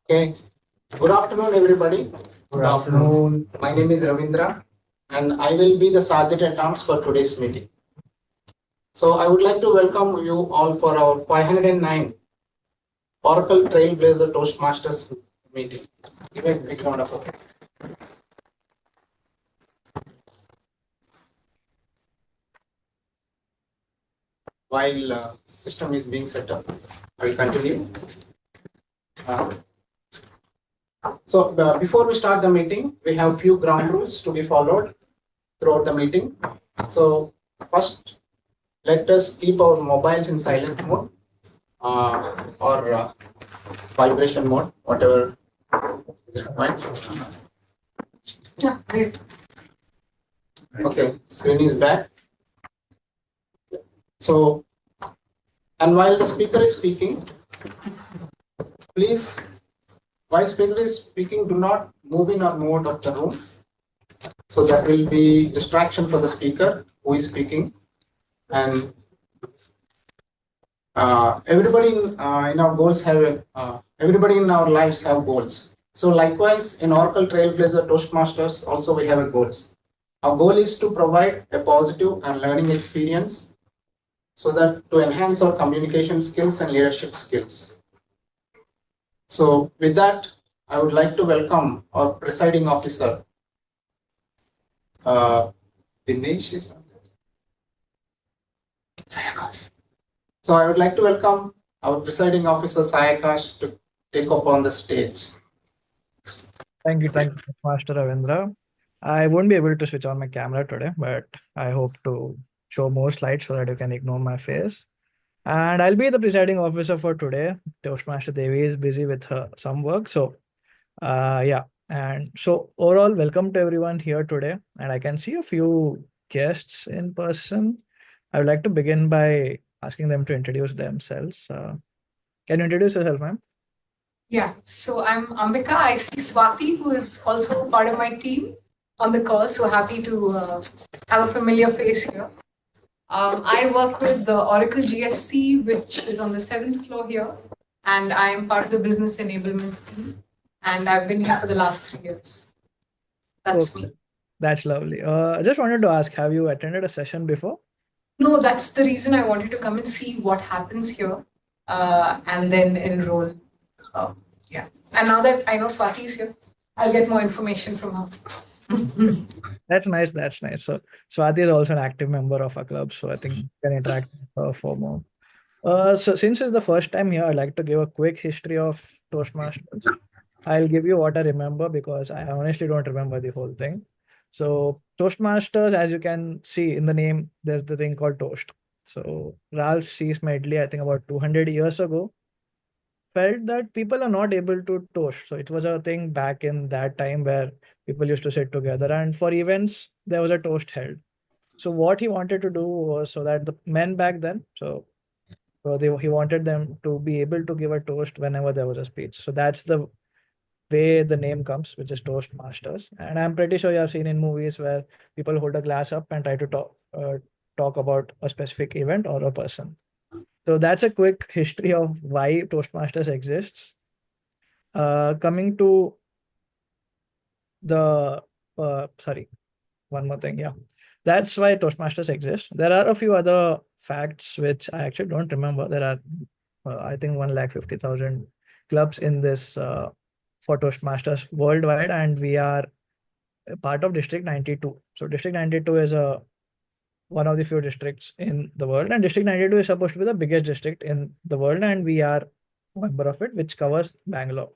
Okay. Good afternoon, everybody. Good afternoon. My name is Ravindra, and I will be the sergeant at arms for today's meeting. So I would like to welcome you all for our 509 Oracle Trailblazer Toastmasters meeting. Give a big round of applause. While system is being set up, I will continue. Before we start the meeting, we have few ground rules to be followed throughout the meeting. So first, let us keep our mobiles in silent mode or vibration mode, whatever is required. Yeah, great. Okay, screen is back. So, and while the speaker is speaking, please, while speaker is speaking, do not move in or move out of the room. So that will be distraction for the speaker who is speaking. And everybody in our goals have everybody in our lives have goals. So likewise, in Oracle Trailblazer Toastmasters, also we have a goals. Our goal is to provide a positive and learning experience so that to enhance our communication skills and leadership skills. So with that, I would like to welcome our presiding officer, Dinesh. SaiAkash. So I would like to welcome our presiding officer, SaiAkash, to take up on the stage. Thank you, Master Ravindra. I won't be able to switch on my camera today, but I hope to show more slides so that you can ignore my face. And I'll be the presiding officer for today. Toastmaster Devi is busy with some work. So, yeah. And so, overall, welcome to everyone here today. And I can see a few guests in person. I would like to begin by asking them to introduce themselves. Can you introduce yourself, ma'am? Yeah, so I'm Ambika. I see Swati, who is also part of my team on the call. So happy to have a familiar face here. I work with the Oracle GSC, which is on the 7th floor here, and I am part of the business enablement team. And I've been here for the last 3 years. That's Okay. me. That's lovely. I just wanted to ask, have you attended a session before? No, that's the reason I wanted to come and see what happens here and then enroll. Yeah. And now that I know Swati is here, I'll get more information from her. That's nice. That's nice. So Swati is also an active member of our club, so I think you can interact with her for more. So since it's the first time here, I'd like to give a quick history of Toastmasters. I'll give you what I remember because I honestly don't remember the whole thing. So Toastmasters, as you can see in the name, there's the thing called toast. So Ralph C. Smedley, I think about 200 years ago, felt that people are not able to toast. So it was a thing back in that time where people used to sit together, and for events, there was a toast held. So what he wanted to do was so that the men back then, he wanted them to be able to give a toast whenever there was a speech. So that's the way the name comes, which is Toastmasters. And I'm pretty sure you have seen in movies where people hold a glass up and try to talk about a specific event or a person. So that's a quick history of why Toastmasters exists. Coming to the sorry, one more thing. Yeah, that's why Toastmasters exist. There are a few other facts which I actually don't remember. There are, I think, 150,000 clubs in this for Toastmasters worldwide, and we are a part of District 92. So District 92 is one of the few districts in the world, and District 92 is supposed to be the biggest district in the world, and we are a member of it, which covers Bangalore.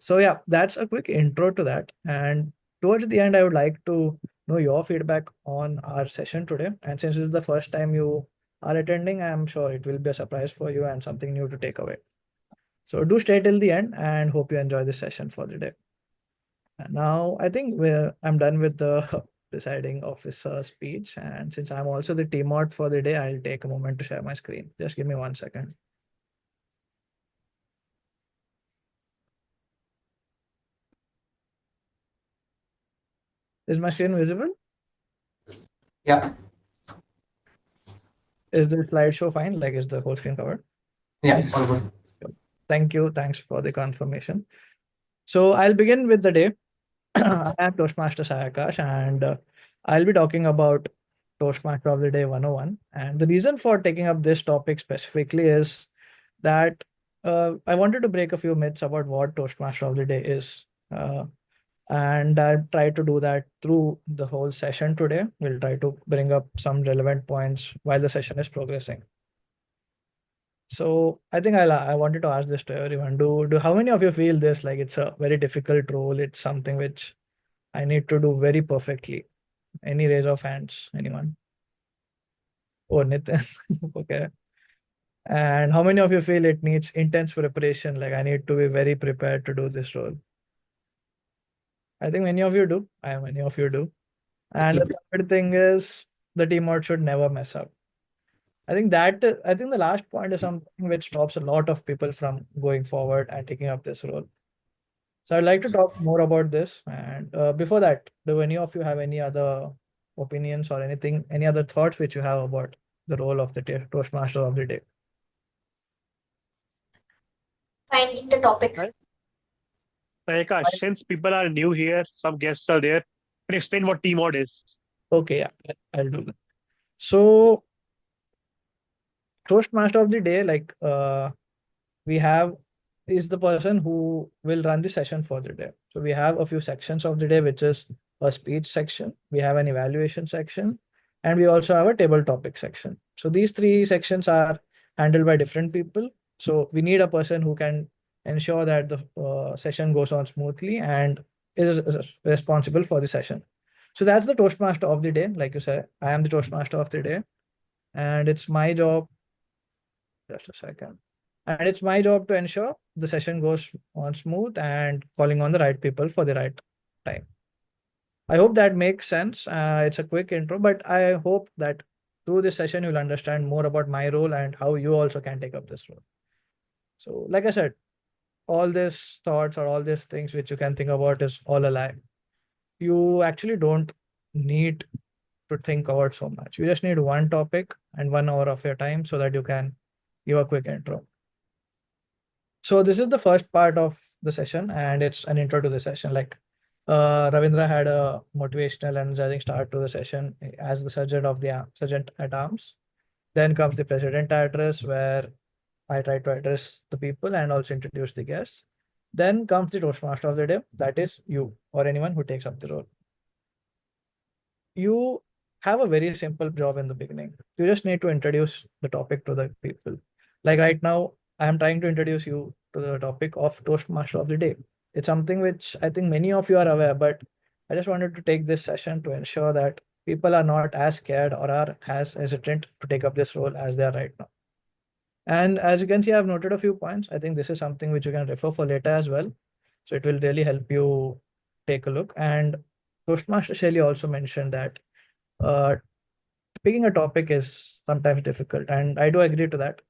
So yeah, that's a quick intro to that. And towards the end, I would like to know your feedback on our session today. And since it's the first time you are attending, I'm sure it will be a surprise for you and something new to take away. So do stay till the end and hope you enjoy this session for the day. And now I think I'm done with the presiding officer speech. And since I'm also the TMOD for the day, I'll take a moment to share my screen. Just give me 1 second. Is my screen visible? Yeah. Is the slideshow fine? Like, is the whole screen covered? Yeah, it's all good. Thank you. Thanks for the confirmation. So I'll begin with the day. I am Toastmaster SaiAkash, and I'll be talking about Toastmaster of the Day 101. And the reason for taking up this topic specifically is that I wanted to break a few myths about what Toastmaster of the Day is. And I'll try to do that through the whole session today. We'll try to bring up some relevant points while the session is progressing. So I think I wanted to ask this to everyone. Do how many of you feel this like it's a very difficult role? It's something which I need to do very perfectly. Any raise of hands? Anyone? Oh, Nitin. Okay. And how many of you feel it needs intense preparation? Like I need to be very prepared to do this role. I think many of you do. Many of you do. And the third thing is the TMOD should never mess up. I think the last point is something which stops a lot of people from going forward and taking up this role. So I'd like to talk more about this. And before that, do any of you have any other opinions or anything, any other thoughts which you have about the role of the Toastmaster of the day? Finding the topic. SaiAkash, since people are new here, some guests are there, can you explain what TMOD is? Okay, yeah, I'll do that. So Toastmaster of the day, like we have is the person who will run the session for the day. So we have a few sections of the day, which is a speech section, we have an evaluation section, and we also have a table topic section. So these three sections are handled by different people. So we need a person who can ensure that the session goes on smoothly and is responsible for the session. So that's the Toastmaster of the day. Like you said, I am the Toastmaster of the day, and it's my job. Just a second. And it's my job to ensure the session goes on smooth and calling on the right people for the right time. I hope that makes sense. It's a quick intro, but I hope that through this session, you'll understand more about my role and how you also can take up this role. So, like I said, all these thoughts or all these things which you can think about is all a lie. You actually don't need to think about so much. You just need one topic and 1 hour of your time so that you can give a quick intro. So this is the first part of the session, and it's an intro to the session. Like Ravindra had a motivational, energizing start to the session as the sergeant at arms. Then comes the president address, where I try to address the people and also introduce the guests. Then comes the Toastmaster of the day, that is you or anyone who takes up the role. You have a very simple job in the beginning. You just need to introduce the topic to the people. Like right now, I am trying to introduce you to the topic of Toastmaster of the day. It's something which I think many of you are aware, but I just wanted to take this session to ensure that people are not as scared or are as hesitant to take up this role as they are right now. And as you can see, I've noted a few points. I think this is something which you can refer for later as well. So it will really help you take a look. And Toastmaster Shailey also mentioned that picking a topic is sometimes difficult, and I do agree to that.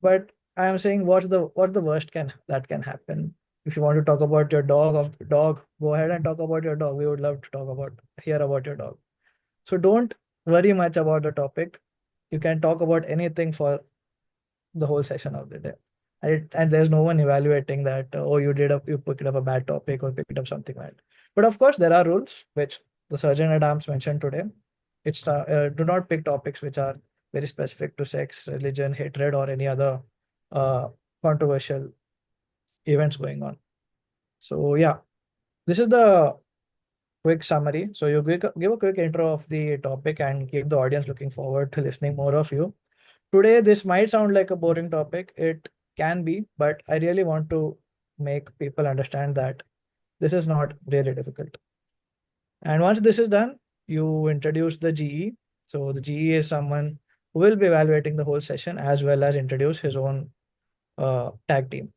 But I am saying what's the worst that can happen. If you want to talk about your dog, go ahead and talk about your dog. We would love to hear about your dog. So don't worry much about the topic. You can talk about anything for the whole session of the day. And there's no one evaluating that, oh, you picked up a bad topic or picked up something bad. But of course, there are rules which the Sergeant at Arms mentioned today. It's do not pick topics which are very specific to sex, religion, hatred, or any other controversial events going on. So yeah, this is the quick summary. So you give a quick intro of the topic and keep the audience looking forward to listening more of you. Today, this might sound like a boring topic. It can be, but I really want to make people understand that this is not really difficult. And once this is done, you introduce the GE. So the GE is someone who will be evaluating the whole session as well as introduce his own tag team.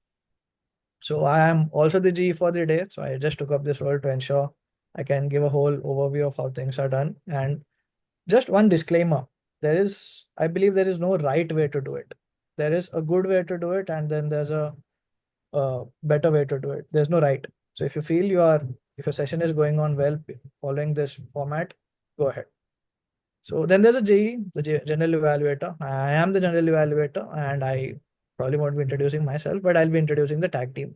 So I am also the GE for the day. So I just took up this role to ensure I can give a whole overview of how things are done. And just one disclaimer. I believe there is no right way to do it. There is a good way to do it, and then there's a better way to do it. There's no right. So if you feel if your session is going on well, following this format, go ahead. So then there's a GE, the general evaluator. I am the general evaluator, and I probably won't be introducing myself, but I'll be introducing the tag team.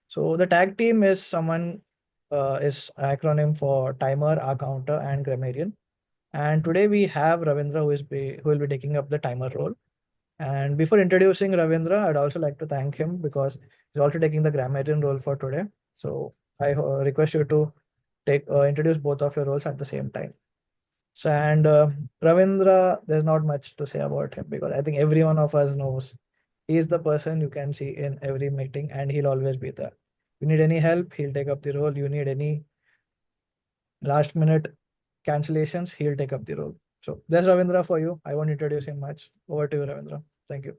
So the tag team is is acronym for timer, counter, and grammarian. And today we have Ravindra who will be taking up the timer role. And before introducing Ravindra, I'd also like to thank him because he's also taking the grammarian role for today. So I request you to introduce both of your roles at the same time. So and Ravindra, there's not much to say about him because I think every one of us knows he's the person you can see in every meeting and he'll always be there. You need any help, he'll take up the role. You need any last minute cancellations, he'll take up the role. So there's Ravindra for you. I won't introduce him much. Over to you, Ravindra. Thank you.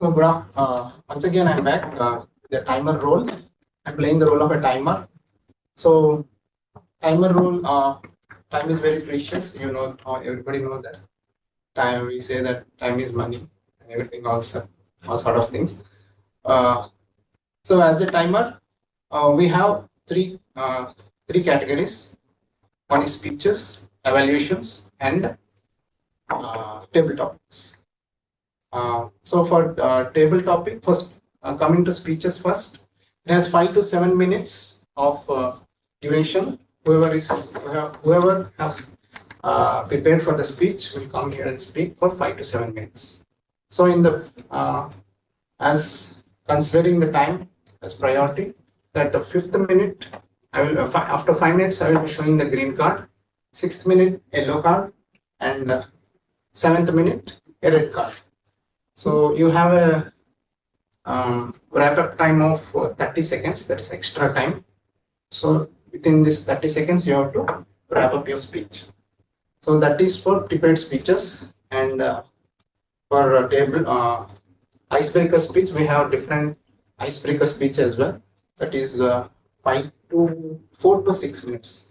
So, once again, I'm back. The timer role. I'm playing the role of a timer. So, timer role. Time is very precious. You know, everybody knows that. Time. We say that time is money, and everything also, all sort of things. So, as a timer, we have three categories. One is speeches, evaluations, and table topics. So for table topic, first coming to speeches first, it has 5 to 7 minutes of duration. Whoever has prepared for the speech will come here and speak for 5 to 7 minutes. So in the as considering the time as priority, that the 5th minute, I will after 5 minutes I will be showing the green card, 6th minute yellow card, and 7th minute a red card. So you have a wrap-up time of 30 seconds, that is extra time. So within this 30 seconds, you have to wrap up your speech. So that is for prepared speeches. And for table icebreaker speech, we have different icebreaker speech as well. That is 4 to 6 minutes.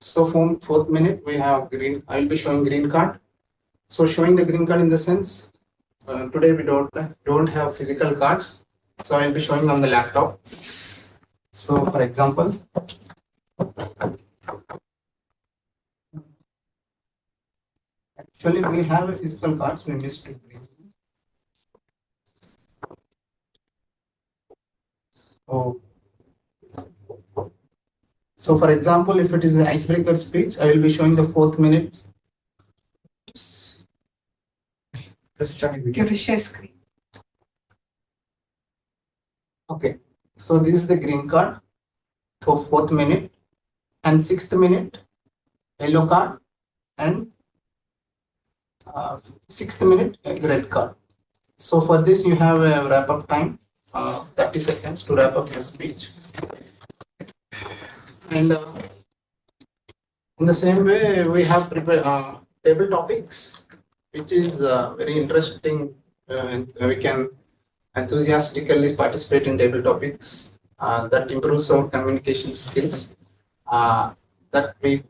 So from 4th minute, we have green. I will be showing green card. So showing the green card in the sense, today we don't have physical cards, so I'll be showing on the laptop. So for example, actually we have a physical cards, we missed to bring. So for example, if it is an icebreaker speech, I will be showing the 4th minute. You to share screen. Okay, so this is the green card for 4th minute, and 6th minute yellow card, and 6th minute red card. So for this you have a wrap up time, 30 seconds to wrap up your speech. And in the same way, we have table topics, which is very interesting. And we can enthusiastically participate in table topics that improves our communication skills. That we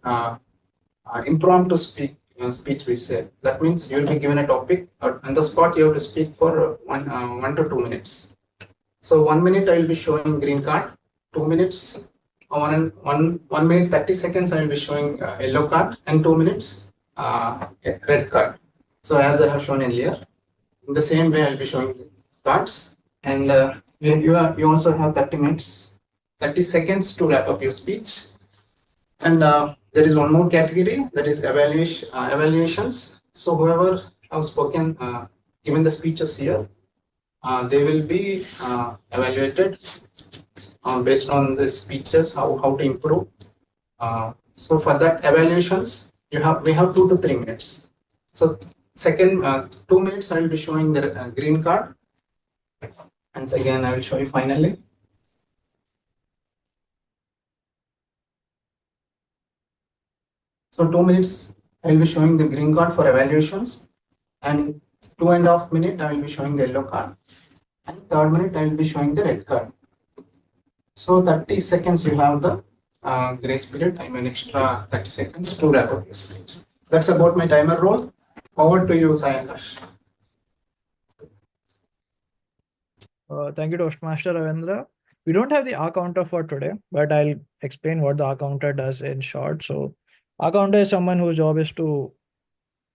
impromptu speech we say. That means you will be given a topic, or on the spot you have to speak for 1 to 2 minutes. So 1 minute I will be showing green card, 2 minutes. 1 minute 30 seconds I will be showing yellow card, and 2 minutes red card. So as I have shown earlier, in the same way I will be showing cards, and you also have 30 minutes, 30 seconds to wrap up your speech. And there is one more category, that is evaluations. So whoever have spoken, given the speeches here, they will be evaluated based on the speeches, how to improve. So for that evaluations, we have 2 to 3 minutes. So second 2 minutes I will be showing the green card. Once again I will show you finally. So 2 minutes I will be showing the green card for evaluations, and 2.5 minutes I will be showing the yellow card, and 3rd minute I will be showing the red card. So 30 seconds you have the grace period, I mean extra 30 seconds to wrap up your speech. That's about my timer role. Over to you, SaiAkash. Thank you, Toastmaster Ravindra. We don't have the R counter for today, but I'll explain what the R counter does in short. So, R counter is someone whose job is to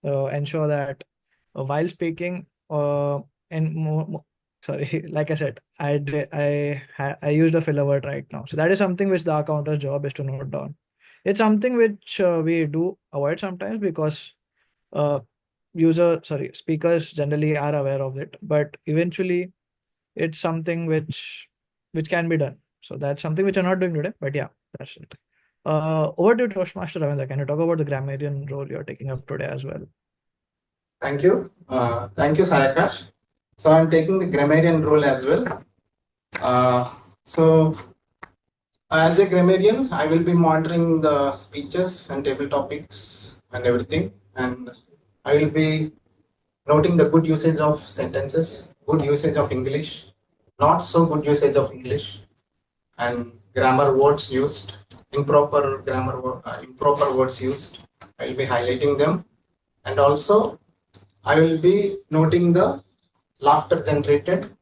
ensure that while speaking, and sorry, like I said, I used a filler word right now. So that is something which the R counter's job is to note down. It's something which we do avoid sometimes because speakers generally are aware of it, but eventually it's something which can be done. So that's something which I'm not doing today, but yeah, that's it. Over to Toastmaster Ravindra. Can you talk about the grammarian role you're taking up today as well? Thank you. Thank you, SaiAkash. So I'm taking the grammarian role as well. So as a grammarian, I will be monitoring the speeches and table topics and everything, and I will be noting the good usage of sentences, good usage of English, not so good usage of English, and grammar words used, improper words used. I will be highlighting them, and also I will be noting the laughter generated,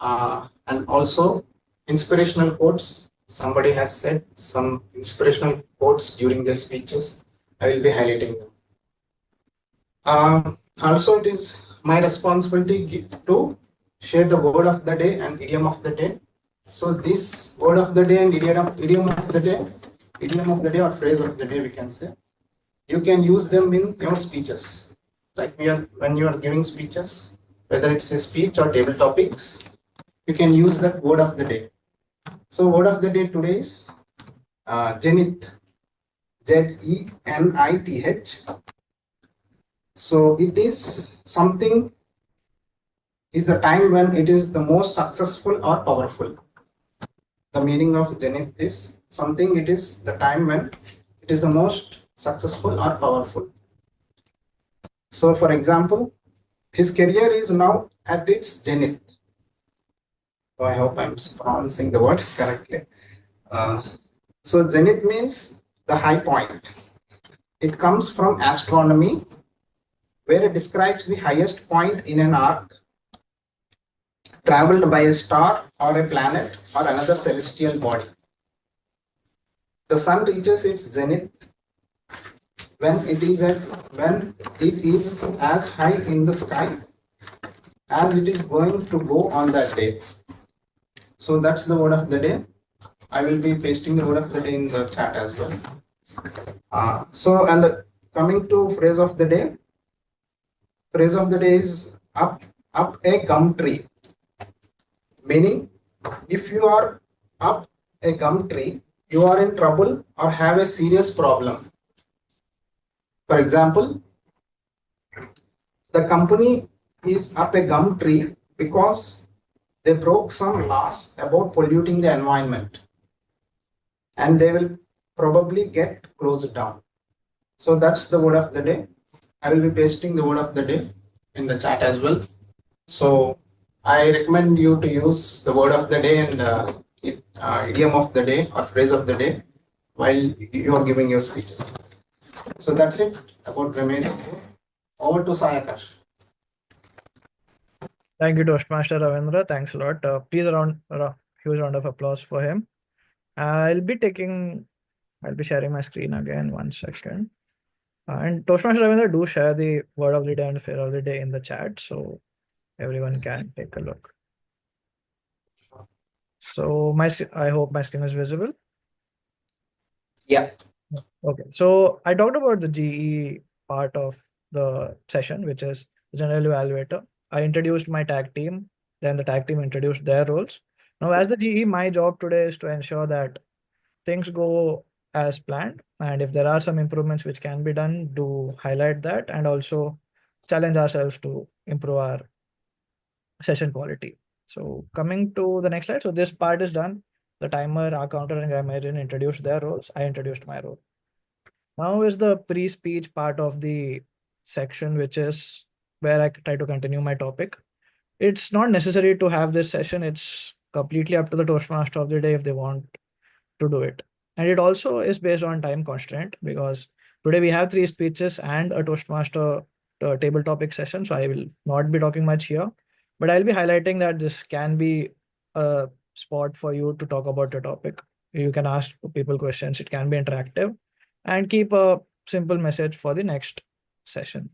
and also inspirational quotes. Somebody has said some inspirational quotes during their speeches. I will be highlighting them. Also, it is my responsibility to share the word of the day and idiom of the day. So this word of the day and idiom of the day or phrase of the day, we can say, you can use them in your speeches. Like when you are giving speeches, whether it's a speech or table topics, you can use that word of the day. So word of the day today is Zenith, Zenith. So it is something is the time when it is the most successful or powerful. The meaning of Zenith is something, it is the time when it is the most successful or powerful. So for example, his career is now at its zenith. So I hope I'm pronouncing the word correctly. So zenith means the high point. It comes from astronomy, where it describes the highest point in an arc traveled by a star or a planet or another celestial body. The sun reaches its zenith when it is as high in the sky as it is going to go on that day. So that's the word of the day. I will be pasting the word of the day in the chat as well. Coming to phrase of the day. Phrase of the day is up a gum tree. Meaning, if you are up a gum tree, you are in trouble or have a serious problem. For example, the company is up a gum tree because they broke some laws about polluting the environment, and they will probably get closed down. So that's the word of the day. I will be pasting the word of the day in the chat as well. So I recommend you to use the word of the day and idiom of the day or phrase of the day while you are giving your speeches. So that's it about remaining. Over to SaiAkash. Thank you, Toastmaster Ravindra. Thanks a lot. Please a huge round of applause for him. I'll be sharing my screen again. 1 second. And Toastmaster Ravindra, do share the word of the day and phrase of the day in the chat so everyone can take a look. So I hope my screen is visible. Yeah. Okay. So I talked about the GE part of the session, which is the general evaluator. I introduced my tag team, then the tag team introduced their roles. Now, as the GE, my job today is to ensure that things go as planned. And if there are some improvements which can be done, do highlight that and also challenge ourselves to improve our session quality. So coming to the next slide. So this part is done. The timer, our counter, and grammarian introduced their roles. I introduced my role. Now is the pre-speech part of the section, which is where I try to continue my topic. It's not necessary to have this session. It's completely up to the Toastmaster of the day if they want to do it. And it also is based on time constraint because today we have 3 speeches and a Toastmaster table topic session, so I will not be talking much here, but I'll be highlighting that this can be a spot for you to talk about your topic. You can ask people questions, it can be interactive, and keep a simple message for the next session.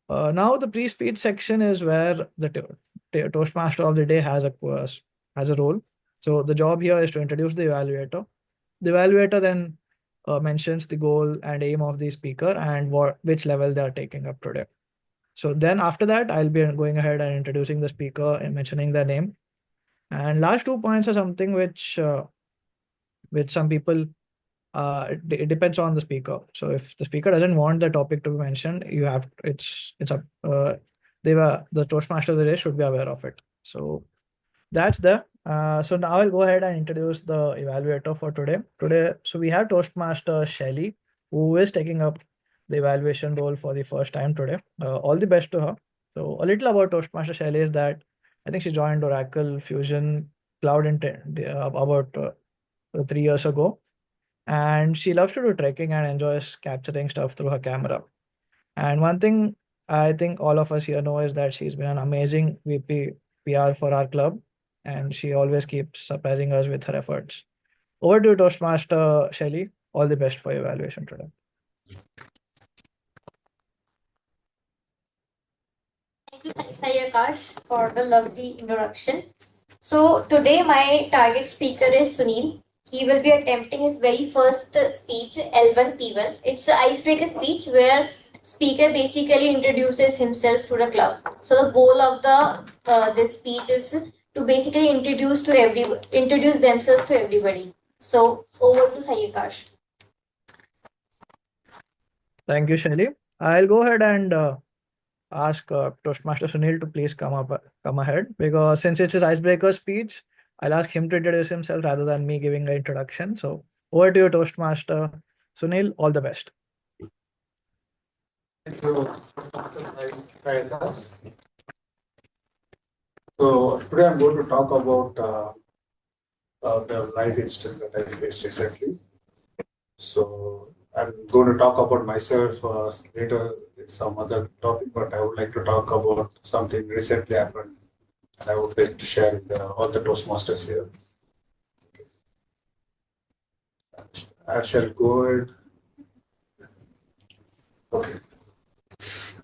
Now the pre-speech section is where the Toastmaster of the day has a role. So the job here is to introduce the evaluator. The evaluator then mentions the goal and aim of the speaker and which level they are taking up today. So then after that, I'll be going ahead and introducing the speaker and mentioning their name. And last 2 points are something which some people it depends on the speaker. So if the speaker doesn't want the topic to be mentioned, it's up the Toastmaster of the day should be aware of it. So that's there. So now I'll go ahead and introduce the evaluator for today. So we have Toastmaster Shailey, who is taking up the evaluation role for the first time today. All the best to her. So a little about Toastmaster Shailey is that I think she joined Oracle Fusion Cloud about 3 years ago. And she loves to do trekking and enjoys capturing stuff through her camera. And one thing I think all of us here know is that she's been an amazing VP PR for our club, and she always keeps surprising us with her efforts. Over to you, Toastmaster Shailey. All the best for your evaluation today. Thank you, SaiAkash, for the lovely introduction. So today my target speaker is Sunil. He will be attempting his very first speech, L1P1. It's an icebreaker speech where speaker basically introduces himself to the club. So the goal of this speech is to basically introduce themselves to everybody. So over to SaiAkash. Thank you, Shailey. I'll go ahead and ask Toastmaster Sunil to please come ahead, because since it's his icebreaker speech, I'll ask him to introduce himself rather than me giving an introduction. So over to you, Toastmaster Sunil. All the best. Thank you. So today I'm going to talk about the life incident that I faced recently. So I'm going to talk about myself later in some other topic, but I would like to talk about something recently happened, and I would like to share with all the Toastmasters here. I shall go ahead. Okay.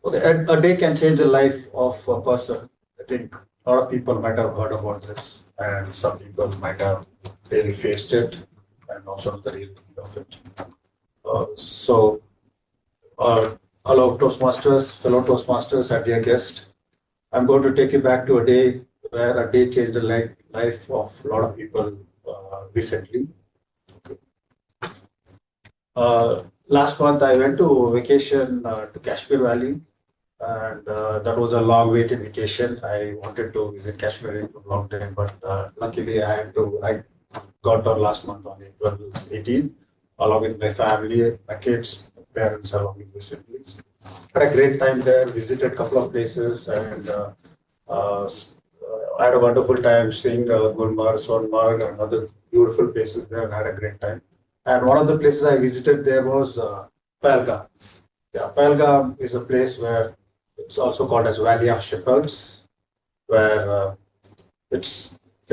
A day can change the life of a person. I think a lot of people might have heard about this, and some people might have really faced it, and also the real meaning of it. Hello, Toastmasters, fellow Toastmasters, and dear guest. I'm going to take you back to a day where a day changed the life of a lot of people recently. Okay. Last month, I went to vacation to Kashmir Valley, and that was a long-awaited vacation. I wanted to visit Kashmir for a long time, but luckily I got there last month on April 18th, along with my family, my kids, my parents, along with my siblings. Had a great time there, visited a couple of places, and I had a wonderful time seeing Gulmarg, Sonmarg, and other beautiful places there, and had a great time. And one of the places I visited there was Pahalgam. Yeah, Pahalgam is a place where it's also called as Valley of Shepherds, where it's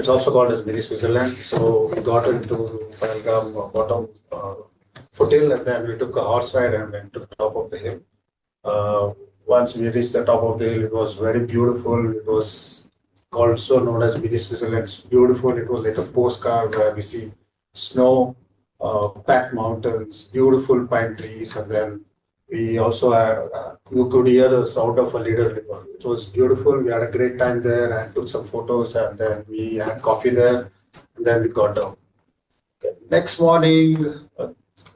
also called as mini Switzerland. So we got into Bengaluru bottom foothill, and then we took a horse ride and went to the top of the hill. Once we reached the top of the hill, it was very beautiful. It was also known as mini Switzerland. It's beautiful. It was like a postcard where we see snow, packed mountains, beautiful pine trees, and then we also had, you could hear the sound of a little river. It was beautiful. We had a great time there and took some photos, and then we had coffee there, and then we got down. Okay. Next morning,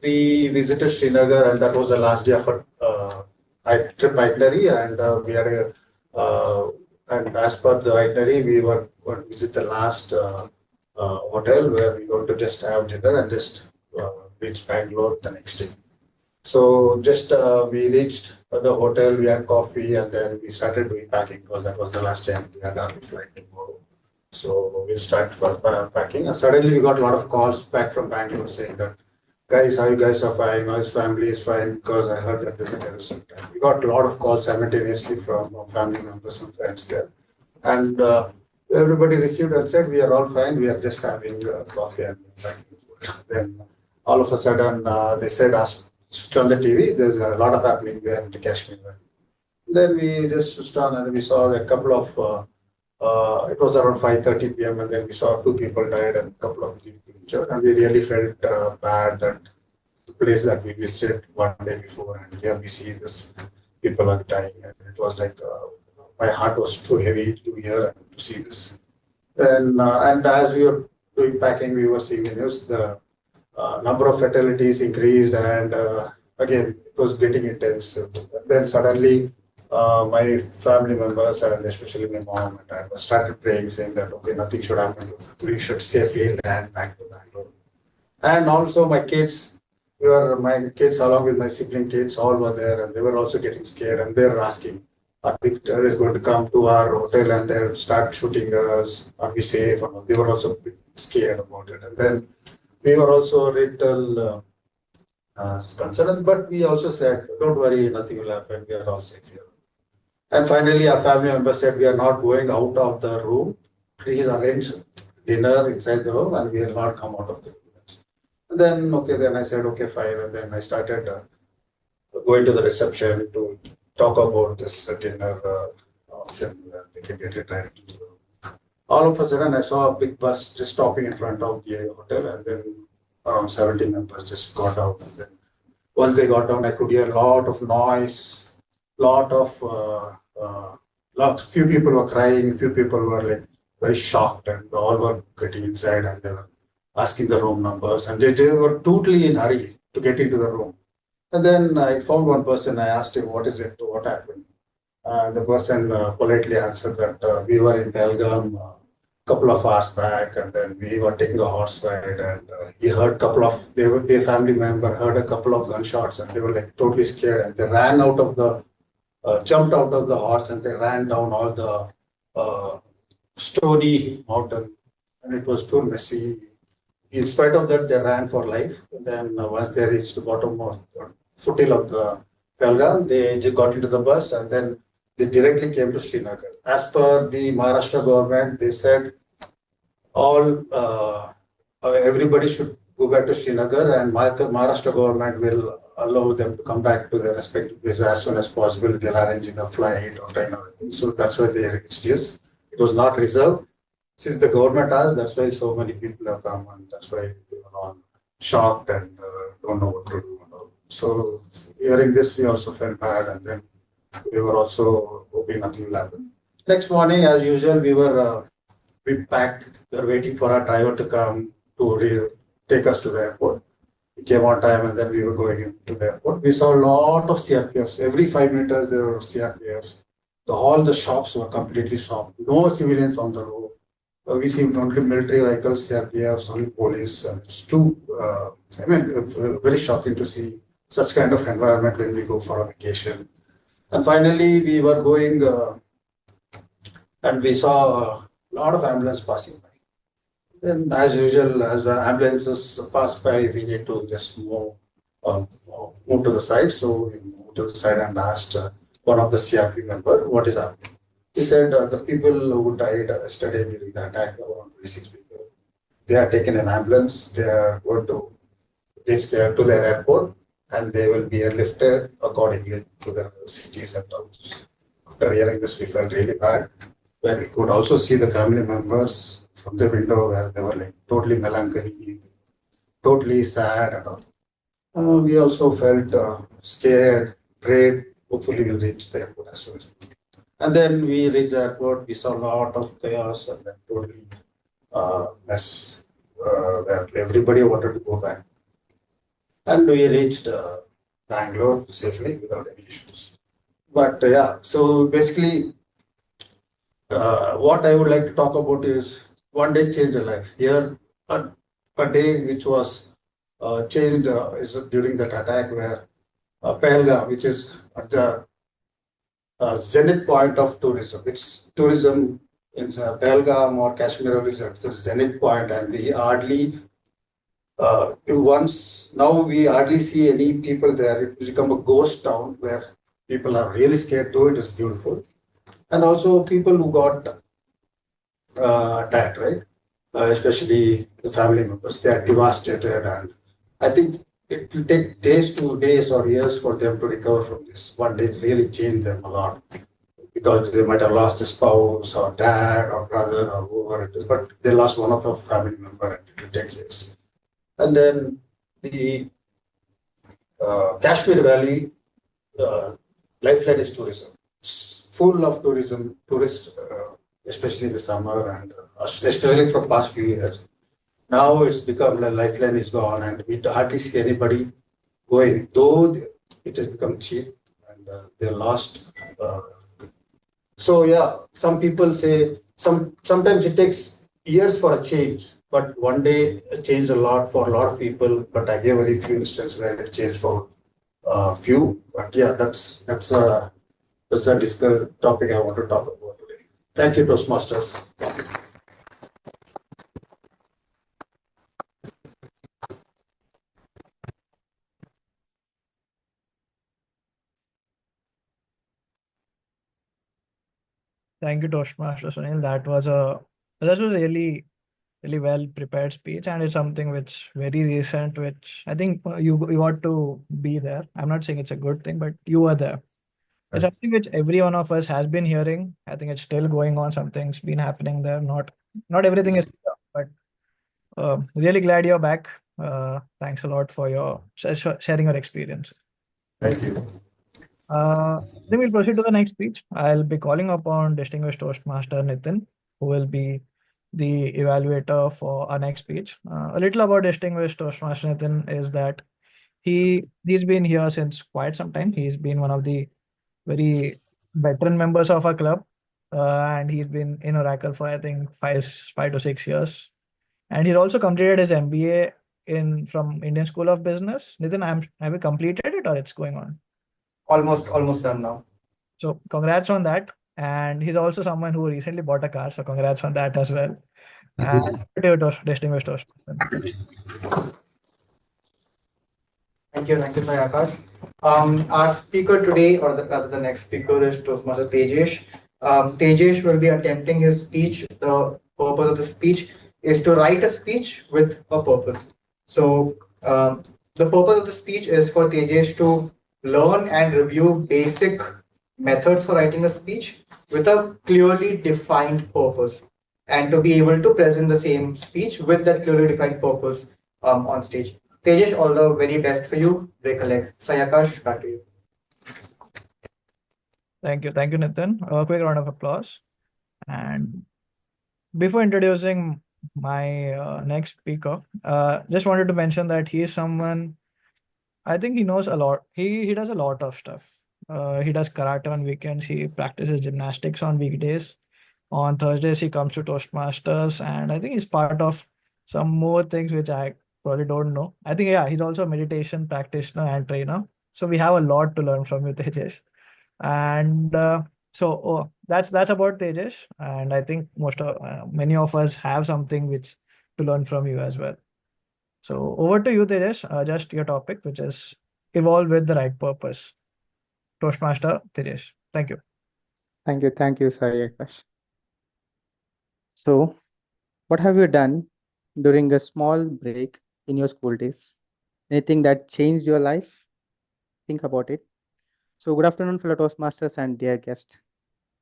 we visited Srinagar, and that was the last day of our trip itinerary, and we had and as per the itinerary, we were going to visit the last hotel where we were going to just have dinner and just reach Bangalore the next day. So just we reached the hotel, we had coffee, and then we started doing packing because that was the last time we had our flight tomorrow. So we started packing, and suddenly we got a lot of calls back from Bangalore saying that guys, how you guys are fine? His family is fine because I heard that there's a terrorist attack. We got a lot of calls simultaneously from family members and friends there. And everybody received and said, we are all fine. We are just having coffee and then all of a sudden they said, switch on the TV. There's a lot of happening there in the Kashmir. Then we just switched on and we saw a couple of, it was around 5:30 p.m. and then we saw 2 people died and a couple of people injured. And we really felt bad that the place that we visited one day before and here we see this people are dying. And it was like, my heart was too heavy to hear and to see this. Then, and as we were doing packing, we were seeing the news, the number of fatalities increased and again, it was getting intense. Then suddenly, my family members and especially my mom and dad started praying, saying that okay, nothing should happen. We should safely land back to Bangalore. And also my kids, my kids along with my sibling kids, all were there, and they were also getting scared, and they were asking, "Are the terrorists going to come to our hotel and they'll start shooting us? Are we safe?" They were also a bit scared about it, and then we were also a little concerned, but we also said, "Don't worry, nothing will happen. We are all safe here." And finally, our family members said, we are not going out of the room. Please arrange dinner inside the room and we will not come out of the room. And then, okay, then I said, okay, fine. And then I started going to the reception to talk about this dinner option. They can get it right into the room. All of a sudden, I saw a big bus just stopping in front of the hotel. And then around 70 members just got out. And then once they got down, I could hear a lot of noise. Few people were crying, few people were like very shocked, and all were getting inside and they were asking the room numbers, and they were totally in hurry to get into the room. And then I found one person. I asked him, "What is it? What happened?" The person politely answered that we were in Belgium a couple of hours back, and then we were taking a horse ride, and he heard their family member heard a couple of gunshots, and they were like totally scared, and they ran out of the. Jumped out of the horse and they ran down all the stony mountain, and it was too messy. In spite of that, they ran for life. And then once they reached the bottom of the foothills of the Pelgam, they got into the bus and then they directly came to Srinagar. As per the Maharashtra government, they said everybody should go back to Srinagar, and Maharashtra government will allow them to come back to their respective places as soon as possible. They'll arrange a flight or anything. So that's why they reached this. It was not reserved. Since the government asked, that's why so many people have come, and that's why they were all shocked and don't know what to do. So hearing this, we also felt bad, and then we were also hoping nothing will happen. Next morning, as usual, we packed. We were waiting for our driver to come to take us to the airport. We came on time and then we were going into the airport. We saw a lot of CRPFs. Every 5 meters there were CRPFs. All the shops were completely stopped. No civilians on the road. We see only military vehicles, CRPFs, only police. It's very shocking to see such kind of environment when we go for a vacation. And finally, we were going and we saw a lot of ambulance passing by. Then, as usual, as the ambulances pass by, we need to just move to the side. So we moved to the side and asked one of the CRP member, what is happening? He said the people who died yesterday during the attack, around 26 people, they are taken in ambulance. They are going to reach to their airport, and they will be airlifted accordingly to their cities and towns. After hearing this, we felt really bad. Where we could also see the family members from the window where they were like totally melancholy, totally sad and all. We also felt scared, prayed, hopefully we'll reach the airport as soon as possible. And then we reached the airport, we saw a lot of chaos and then totally mess where everybody wanted to go back. And we reached Bangalore safely without any issues. But so basically what I would like to talk about is one day changed a life. Here, a day which was changed is during that attack where Pahalgam, which is at the zenith point of tourism. It's tourism in Pahalgam or Kashmir is at the zenith point, and we hardly Once now we hardly see any people there. It has become a ghost town where people are really scared, though it is beautiful. And also people who got attacked, right? Especially the family members, they are devastated, and I think it will take days or years for them to recover from this. One day really changed them a lot because they might have lost a spouse or dad or brother or whoever it is, but they lost one of a family member and it will take years. And then the Kashmir Valley lifeline is tourism. It's full of tourists, especially in the summer and especially from past few years. Now it's become the lifeline is gone and we hardly see anybody going, though it has become cheap and they lost. So yeah, some people say sometimes it takes years for a change, but one day it changed a lot for a lot of people. But I gave very few instances where it changed for few. But yeah, that's a discuss topic I want to talk about today. Thank you, Toastmasters. Thank you, Toastmaster Sunil. That was really well prepared speech, and it's something which very recent, which I think you ought to be there. I'm not saying it's a good thing, but you were there. It's Right. something which every one of us has been hearing. I think it's still going on. Something's been happening there. Not everything is clear, but really glad you're back. Thanks a lot for your sharing your experience. Thank you. Then we'll proceed to the next speech. I'll be calling upon distinguished Toastmaster Nitin, who will be the evaluator for our next speech. A little about distinguished Toastmaster Nitin is that he's been here since quite some time. He's been one of the very veteran members of our club, and he's been in Oracle for I think 5 to 6 years. And he's also completed his MBA from Indian School of Business. Nitin, have you completed it or it's going on? Almost done now. So congrats on that. And he's also someone who recently bought a car. So congrats on that as well. And distinguished Toastmaster. Thank you, SaiAkash. Our speaker today, or rather the next speaker, is Toastmaster Tejesh. Tejesh will be attempting his speech. The purpose of the speech is to write a speech with a purpose. So the purpose of the speech is for Tejesh to learn and review basic methods for writing a speech with a clearly defined purpose, and to be able to present the same speech with that clearly defined purpose on stage. Tejesh, all the very best for you. Break a leg. SaiAkash, back to you. Thank you, Nitin. A quick round of applause. And before introducing my next speaker, just wanted to mention that he is someone. I think he knows a lot. He does a lot of stuff. He does karate on weekends. He practices gymnastics on weekdays. On Thursdays, he comes to Toastmasters, and I think he's part of some more things which I probably don't know. I think he's also a meditation practitioner and trainer. So we have a lot to learn from you, Tejesh. And that's about Tejesh. And I think many of us have something which to learn from you as well. So over to you, Tejesh. Just your topic, which is evolve with the right purpose. Toastmaster Tejesh. Thank you. Thank you, SaiAkash. So, what have you done during a small break in your school days? Anything that changed your life? Think about it. So, good afternoon, fellow Toastmasters and dear guest.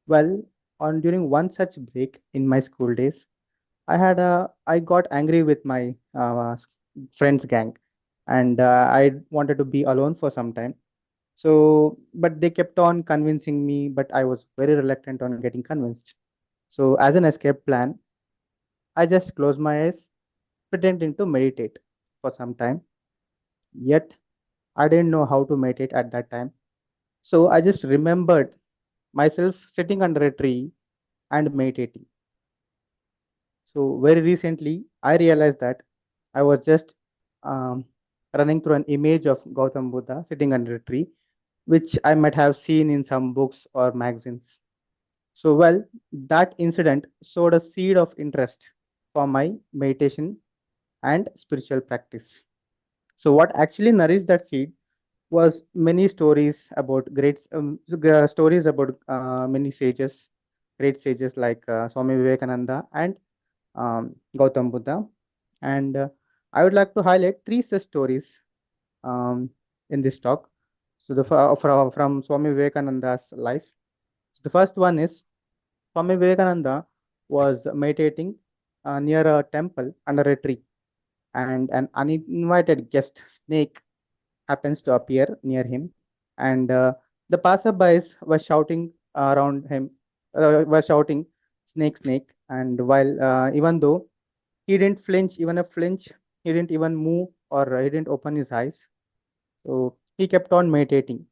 Well, during one such break in my school days, I got angry with my friends gang, and I wanted to be alone for some time. So, but they kept on convincing me, but I was very reluctant on getting convinced. So, as an escape plan, I just closed my eyes, pretending to meditate for some time. Yet, I didn't know how to meditate at that time. So, I just remembered myself sitting under a tree and meditating. So, very recently, I realized that I was just running through an image of Gautam Buddha sitting under a tree, which I might have seen in some books or magazines. So, that incident sowed a seed of interest for my meditation, and spiritual practice. So, what actually nourished that seed was many stories about stories about many sages, great sages like Swami Vivekananda and Gautam Buddha. And I would like to highlight three such stories um, in this talk. So, from Swami Vivekananda's life. So the first one is Swami Vivekananda was meditating near a temple under a tree, and an uninvited guest snake happens to appear near him, and the passerbys were shouting around him, were shouting, "Snake, snake!" And while even though he didn't flinch, even a flinch, he didn't even move or he didn't open his eyes. So he kept on meditating,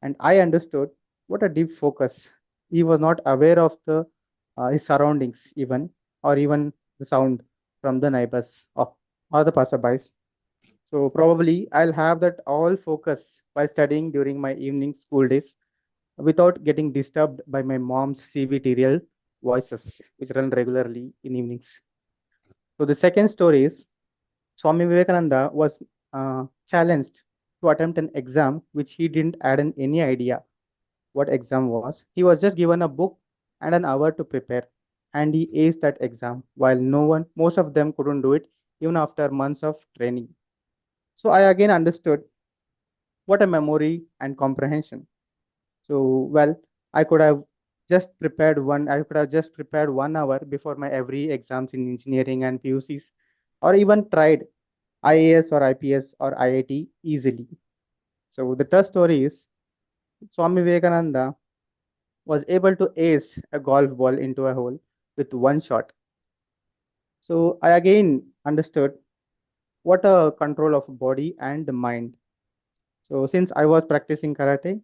and I understood what a deep focus. He was not aware of the his surroundings, even the sound from the neighbors or the passerbys. So probably I'll have that all focus while studying during my evening school days without getting disturbed by my mom's CVT voices, which run regularly in evenings. So the second story is Swami Vivekananda was challenged to attempt an exam which he didn't add in any idea what exam was. He was just given a book and an hour to prepare, and he aced that exam while most of them couldn't do it even after months of training. So I again understood what a memory and comprehension. So well, I could have I could have just prepared 1 hour before my every exams in engineering and PUCs, or even tried IAS or IPS or IIT easily. So the third story is Swami Vivekananda was able to ace a golf ball into a hole with one shot. So I again understood what a control of body and mind. So since I was practicing karate,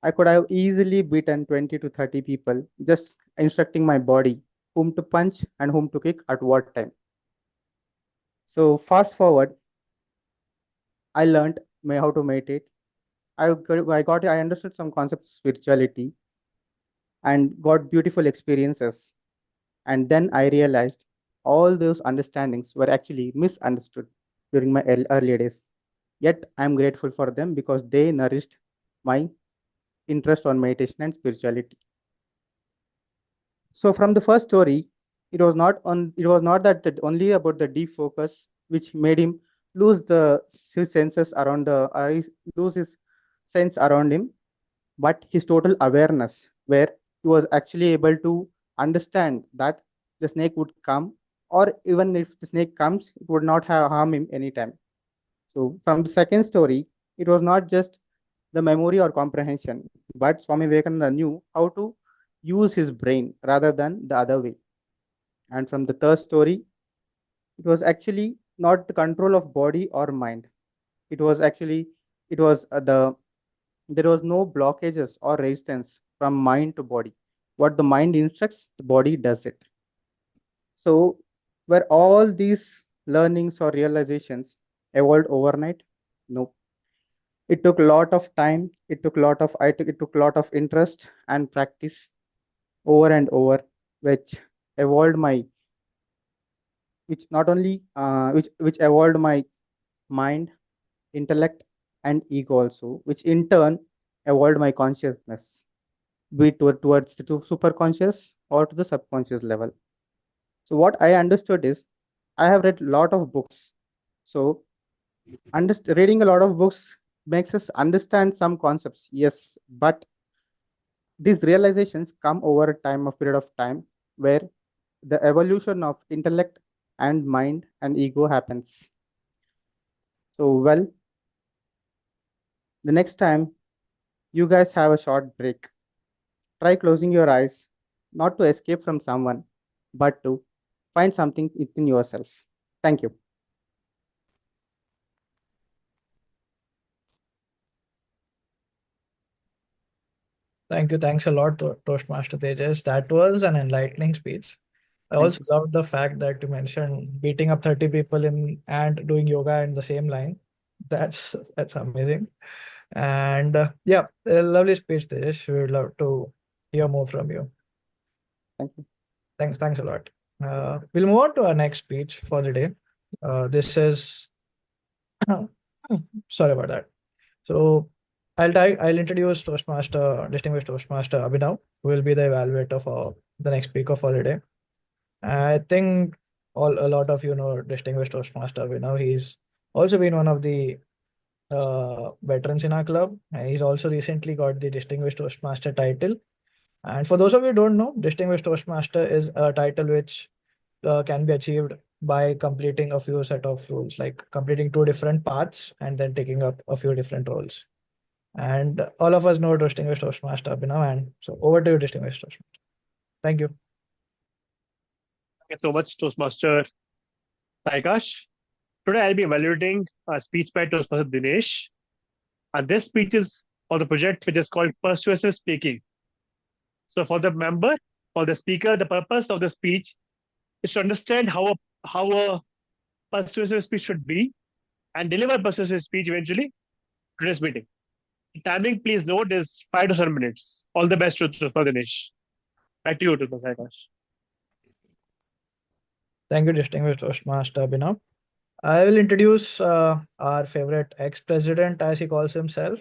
I could have easily beaten 20 to 30 people just instructing my body whom to punch and whom to kick at what time. So fast forward, I learned how to meditate. I understood some concepts of spirituality and got beautiful experiences. And then I realized all those understandings were actually misunderstood during my earlier days. Yet I'm grateful for them because they nourished my interest on meditation and spirituality. So from the first story, it was not that only about the deep focus which made him lose his senses around the lose his sense around him, but his total awareness, where he was actually able to understand that the snake would come, or even if the snake comes, it would not harm him anytime. So from the second story, it was not just the memory or comprehension, but Swami Vivekananda knew how to use his brain rather than the other way. And from the third story, it was actually not the control of body or mind. It was actually it was there was no blockages or resistance from mind to body. What the mind instructs, the body does it. So were all these learnings or realizations evolved overnight? No. It took a lot of time. It took a lot of interest and practice over and over, which evolved my which not only which evolved my mind, intellect, and ego also, which in turn evolved my consciousness, be it towards the superconscious or to the subconscious level. So what I understood is I have read a lot of books. So reading a lot of books makes us understand some concepts, yes, but these realizations come over a period of time where the evolution of intellect and mind and ego happens. So well, the next time you guys have a short break, try closing your eyes, not to escape from someone, but to find something within yourself. Thank you. Thank you. Thanks a lot, Toastmaster Tejas. That was an enlightening speech. I Thank also loved the fact that you mentioned beating up 30 people in and doing yoga in the same line. That's amazing. And yeah, a lovely speech, Tejas. We would love to hear more from you. Thank you. Thanks a lot. We'll move on to our next speech for the day. This is sorry about that. So I'll introduce distinguished Toastmaster Abhinav, who will be the evaluator for the next speaker for the day. I think a lot of you know distinguished Toastmaster Abhinav. He's also been one of the veterans in our club. And he's also recently got the distinguished Toastmaster title. And for those of you who don't know, distinguished Toastmaster is a title which can be achieved by completing a few set of rules, like completing 2 different paths and then taking up a few different roles. And all of us know distinguished Toastmaster Abhinav, and so over to you, distinguished Toastmaster. Thank you. Thank you so much, Toastmaster SaiAkash. Today I'll be evaluating a speech by Toastmaster Dinesh. And this speech is for the project which is called Persuasive Speaking. So for the speaker, the purpose of the speech is to understand how a persuasive speech should be and deliver persuasive speech eventually to this meeting. The timing, please note, is 5 to 7 minutes. All the best to Dinesh. Back to you, SaiAkash. Thank you, distinguished Toastmaster Abhinav. I will introduce our favorite ex-president, as he calls himself.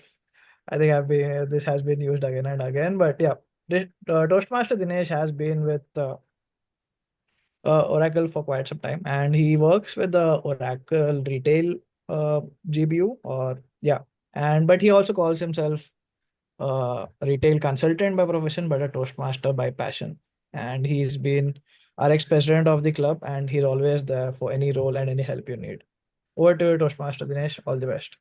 I think this has been used again and again, but yeah, Toastmaster Dinesh has been with Oracle for quite some time, and he works with the Oracle retail GBU, but he also calls himself a retail consultant by profession, but a Toastmaster by passion. And he's been our ex-president of the club, and he's always there for any role and any help you need. Over to you, Toastmaster Dinesh. All the best.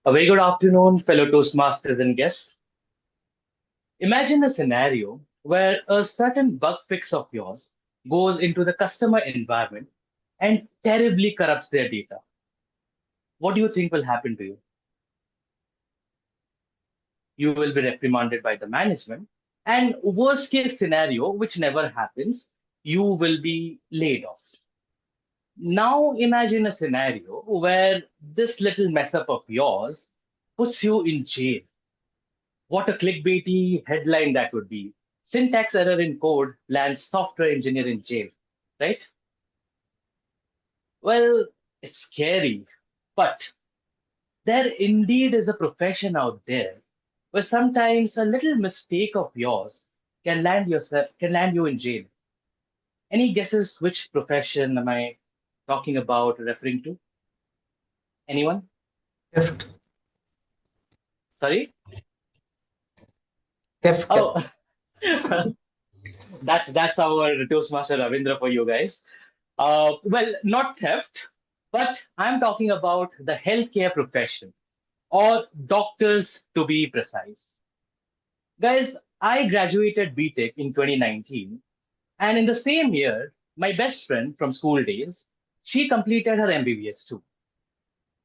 A very good afternoon, fellow Toastmasters and guests. Imagine a scenario where a certain bug fix of yours goes into the customer environment and terribly corrupts their data. What do you think will happen to you? You will be reprimanded by the management, and worst case scenario, which never happens, you will be laid off. Now imagine a scenario where this little mess up of yours puts you in jail. What a clickbaity headline that would be. Syntax error in code lands software engineer in jail, right? Well, it's scary, but there indeed is a profession out there where sometimes a little mistake of yours can land you in jail. Any guesses which profession am I talking about, referring to? Anyone? Theft. Sorry? Theft. Oh, that's our Toastmaster Ravindra for you guys. Well, not theft, but I'm talking about the healthcare profession, or doctors to be precise. Guys, I graduated BTech in 2019, and in the same year, my best friend from school days, she completed her MBBS too.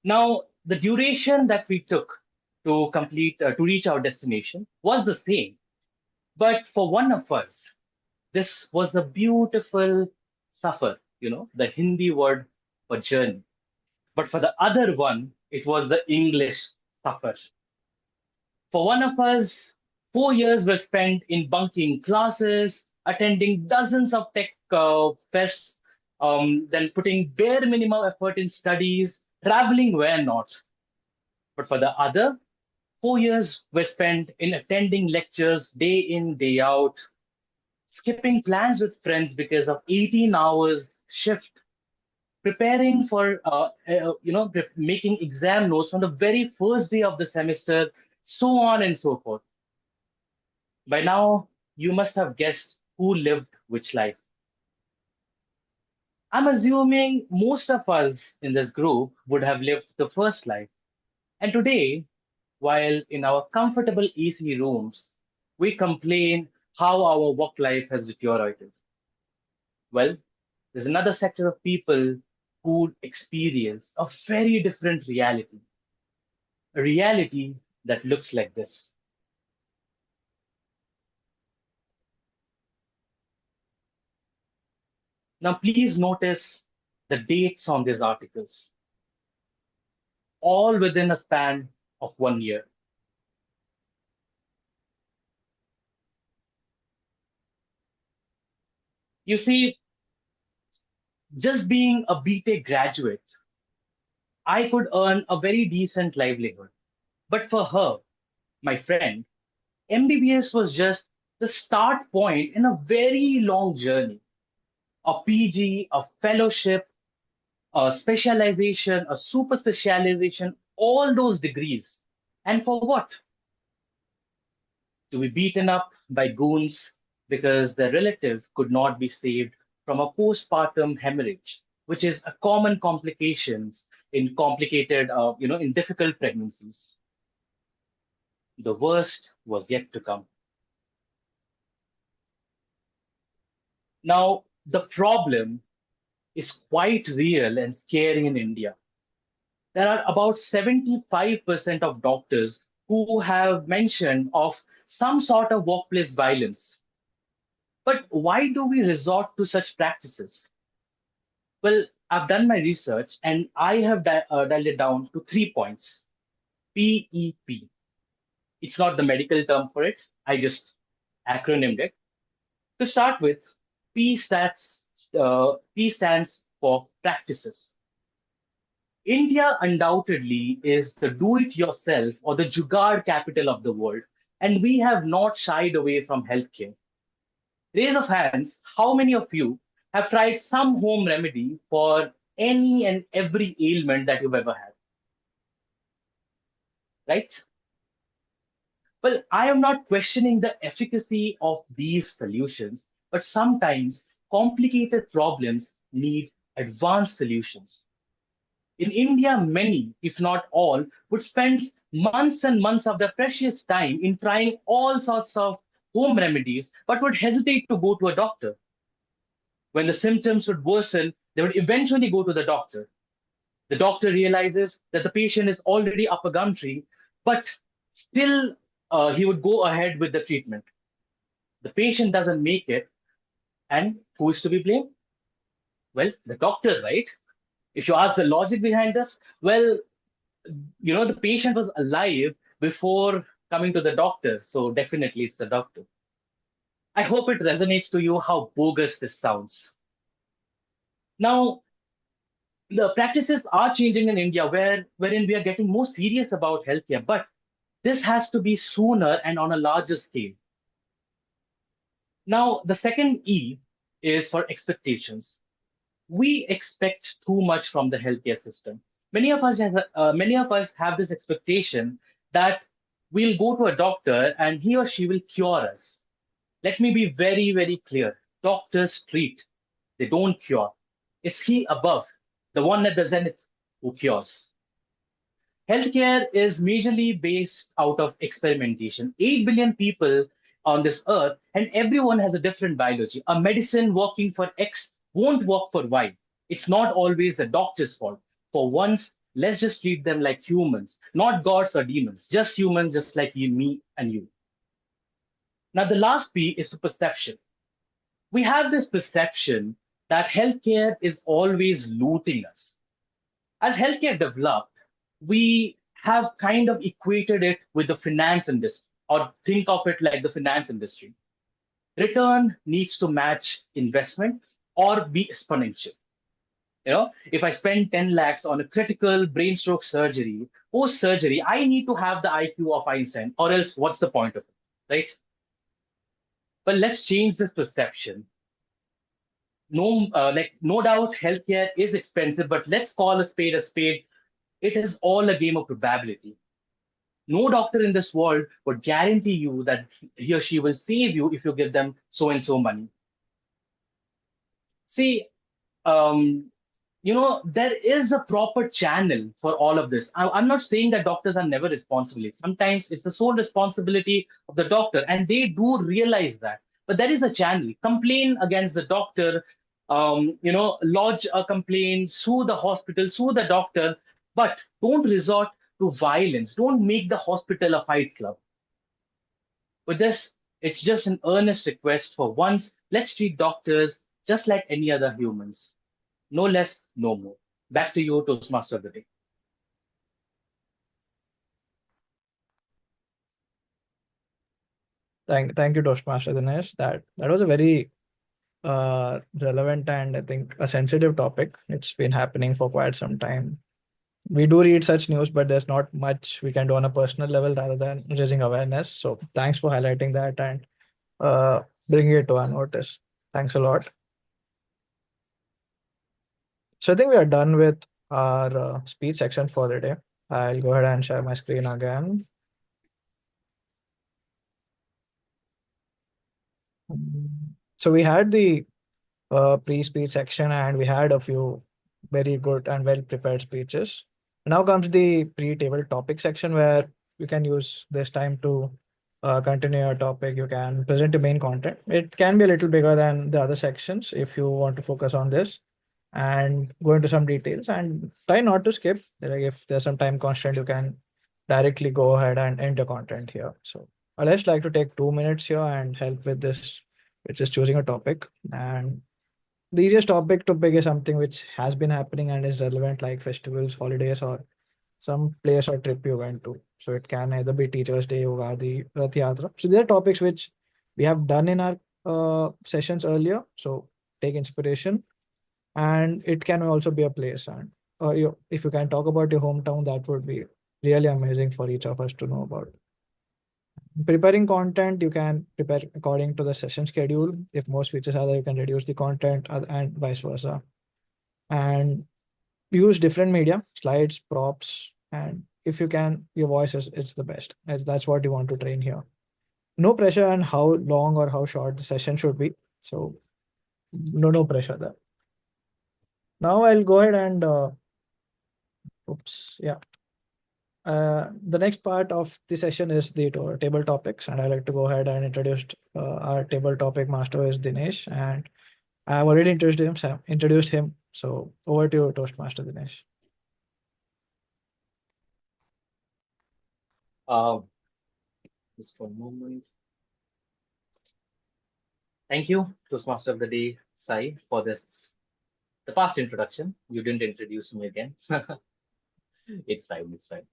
Now, the duration that we took to reach our destination was the same. But for one of us, this was a beautiful safar, the Hindi word for journey. But for the other one, it was the English safar. For one of us, 4 years were spent in bunking classes, attending dozens of tech fests, then putting bare minimum effort in studies, traveling where not. But for the other, 4 years were spent in attending lectures day in, day out, skipping plans with friends because of 18 hours shift, preparing for, making exam notes on the very first day of the semester, so on and so forth. By now, you must have guessed who lived which life. I'm assuming most of us in this group would have lived the first life. And today, while in our comfortable AC rooms, we complain how our work life has deteriorated. Well, there's another sector of people who experience a very different reality. A reality that looks like this. Now, please notice the dates on these articles, all within a span of 1 year. You see, just being a BTech graduate, I could earn a very decent livelihood. But for her, my friend, MBBS was just the start point in a very long journey. A PG, a fellowship, a specialization, a super specialization, all those degrees. And for what? To be beaten up by goons because their relative could not be saved from a postpartum hemorrhage, which is a common complications in complicated, in difficult pregnancies. The worst was yet to come. Now, the problem is quite real and scary in India. There are about 75% of doctors who have mentioned of some sort of workplace violence. But why do we resort to such practices? Well, I've done my research and I have dialed it down to 3 points. PEP. It's not the medical term for it. I just acronymed it. To start with, P stands for practices. India undoubtedly is the do-it-yourself or the jugaad capital of the world, and we have not shied away from healthcare. Raise of hands, how many of you have tried some home remedy for any and every ailment that you've ever had? Right? Well, I am not questioning the efficacy of these solutions, but sometimes complicated problems need advanced solutions. In India, many, if not all, would spend months and months of their precious time in trying all sorts of home remedies, but would hesitate to go to a doctor. When the symptoms would worsen, they would eventually go to the doctor. The doctor realizes that the patient is already up a gum tree, but still he would go ahead with the treatment. The patient doesn't make it, and who is to be blamed? Well, the doctor, right? If you ask the logic behind this, well, the patient was alive before coming to the doctor, so definitely it's the doctor. I hope it resonates to you how bogus this sounds. Now, the practices are changing in India, wherein we are getting more serious about healthcare, but this has to be sooner and on a larger scale. Now, the second E is for expectations. We expect too much from the healthcare system. Many of us have this expectation that we'll go to a doctor and he or she will cure us. Let me be very, very clear. Doctors treat, they don't cure. It's he above, the one at the zenith, who cures. Healthcare is majorly based out of experimentation. 8 billion people on this earth, and everyone has a different biology. A medicine working for X won't work for Y. It's not always the doctor's fault. For once, let's just treat them like humans, not gods or demons, just humans, just like you, me, and you. Now, the last P is to perception. We have this perception that healthcare is always looting us. As healthcare developed, we have kind of equated it with the finance industry, or think of it like the finance industry. Return needs to match investment or be exponential. If I spend 10 lakhs on a critical brain stroke surgery, post-surgery, I need to have the IQ of Einstein, or else what's the point of it, right? But let's change this perception. No doubt healthcare is expensive, but let's call a spade a spade. It is all a game of probability. No doctor in this world would guarantee you that he or she will save you if you give them so and so money. See, there is a proper channel for all of this. I'm not saying that doctors are never responsible. Sometimes it's the sole responsibility of the doctor, and they do realize that. But there is a channel. Complain against the doctor, lodge a complaint, sue the hospital, sue the doctor, but don't resort to violence. Don't make the hospital a fight club. With this, it's just an earnest request for once, let's treat doctors just like any other humans. No less, no more. Back to you, Toastmaster of the day. Thank you, Toastmaster Dinesh. That was a very relevant and I think a sensitive topic. It's been happening for quite some time. We do read such news, but there's not much we can do on a personal level rather than raising awareness. So thanks for highlighting that and bringing it to our notice. Thanks a lot. So I think we are done with our speech section for the day. I'll go ahead and share my screen again. So we had the pre-speech section and we had a few very good and well-prepared speeches. Now comes the pre-table topic section where you can use this time to continue your topic. You can present the main content. It can be a little bigger than the other sections if you want to focus on this and go into some details and try not to skip. Like if there's some time constraint, you can directly go ahead and enter content here. So I'd just like to take 2 minutes here and help with this, which is choosing a topic. And the easiest topic to pick is something which has been happening and is relevant, like festivals, holidays, or some place or trip you went to. So it can either be Teachers' Day, Ugadi, Rath Yatra. So there are topics which we have done in our sessions earlier. So take inspiration, and it can also be a place. And if you can talk about your hometown, that would be really amazing for each of us to know about. Preparing content, you can prepare according to the session schedule. If more speeches are there, you can reduce the content and vice versa. And use different media, slides, props, and if you can, your voice is it's the best. That's what you want to train here. No pressure on how long or how short the session should be. So no pressure there. Now I'll go ahead and the next part of the session is the table topics, and I'd like to go ahead and introduce our table topic master is Dinesh, and I've already introduced him. So over to you, Toastmaster Dinesh. Just for a moment. Thank you, Toastmaster of the Day, Sai, for this the fast introduction. You didn't introduce me again. It's fine. It's fine.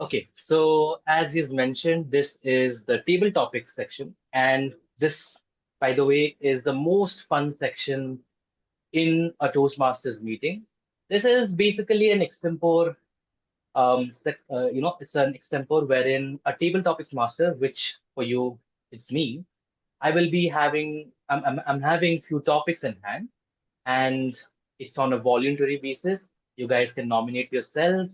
Okay, so as he's mentioned, this is the table topics section, and this, by the way, is the most fun section in a Toastmasters meeting. This is basically an extempore, it's an extempore wherein a table topics master, which for you, it's me, I will be having, I'm having few topics in hand, and it's on a voluntary basis. You guys can nominate yourself,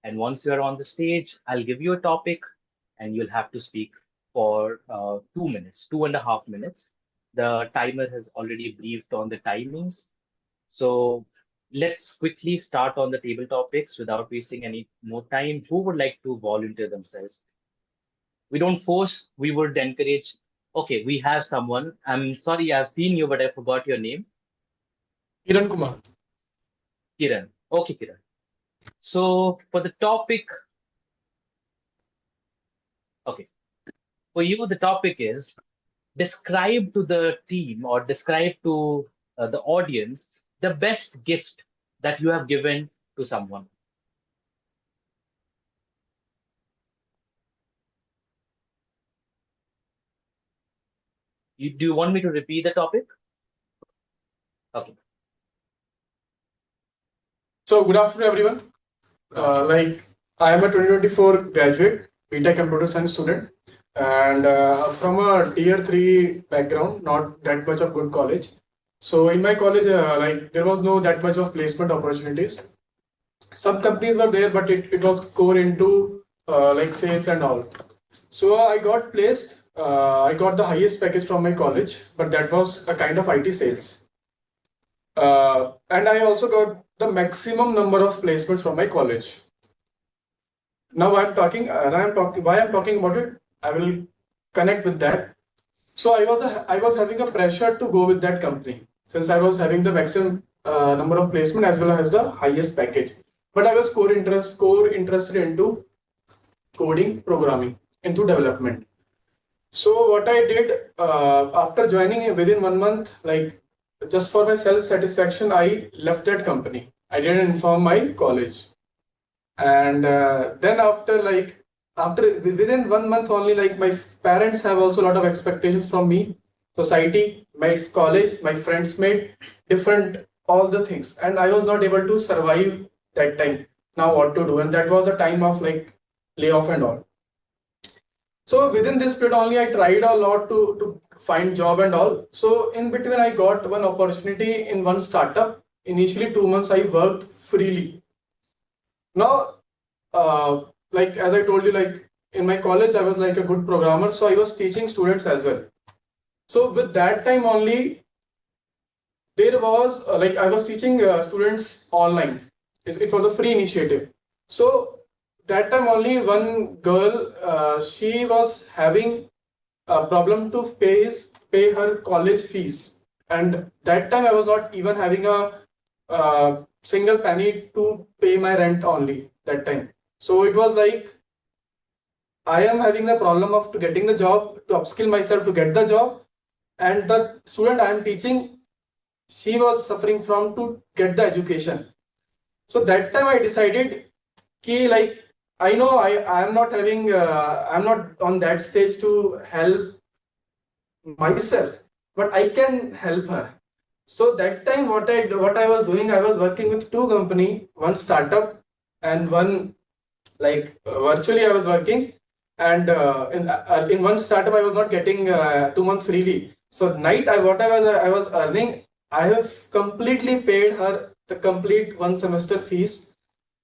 and once you're on the stage, I'll give you a topic, and you'll have to speak for 2 minutes, 2.5 minutes. The timer has already briefed on the timings. So let's quickly start on the table topics without wasting any more time. Who would like to volunteer themselves? We don't force, we would encourage. Okay, we have someone. I'm sorry, I've seen you, but I forgot your name. Kiran Kumar. Kiran. Okay, Kiran. So for the topic, okay. For you, the topic is describe to the team or describe to the audience the best gift that you have given to someone. Do you want me to repeat the topic? Okay. So good afternoon, everyone. I am a 2024 graduate, BTech Computer Science student, and from a tier 3 background, not that much of good college. So in my college, there was no that much of placement opportunities. Some companies were there, but it was core into sales and all. So I got placed. I got the highest package from my college, but that was a kind of IT sales. And I also got the maximum number of placements from my college. Now why I'm talking about it, I will connect with that. So I was having a pressure to go with that company since I was having the maximum number of placement as well as the highest package. But I was core interested into coding, programming, into development. So what I did after joining within 1 month, just for my self-satisfaction, I left that company. I didn't inform my college. And then after within 1 month only, my parents have also a lot of expectations from me. society, my college, my friends made different, all the things. And I was not able to survive that time. Now what to do? And that was the time of like layoff and all. So within this period only, I tried a lot to find job and all. So in between, I got one opportunity in one startup. Initially 2 months, I worked freely. Now, like as I told you, like in my college, I was like a good programmer, so I was teaching students as well. So with that time only, there was like I was teaching students online. It was a free initiative. So that time only one girl, she was having a problem to pay her college fees, and that time I was not even having a single penny to pay my rent only that time. So it was like I am having the problem of to getting the job, to upskill myself to get the job, and the student I am teaching, she was suffering from to get the education. So that time I decided ki like I know I am not having I'm not on that stage to help myself, but I can help her. So that time what I was doing, I was working with two company, one startup and one like virtually I was working, and in one startup I was not getting 2 months freely. So night I was earning, I have completely paid her the complete one semester fees,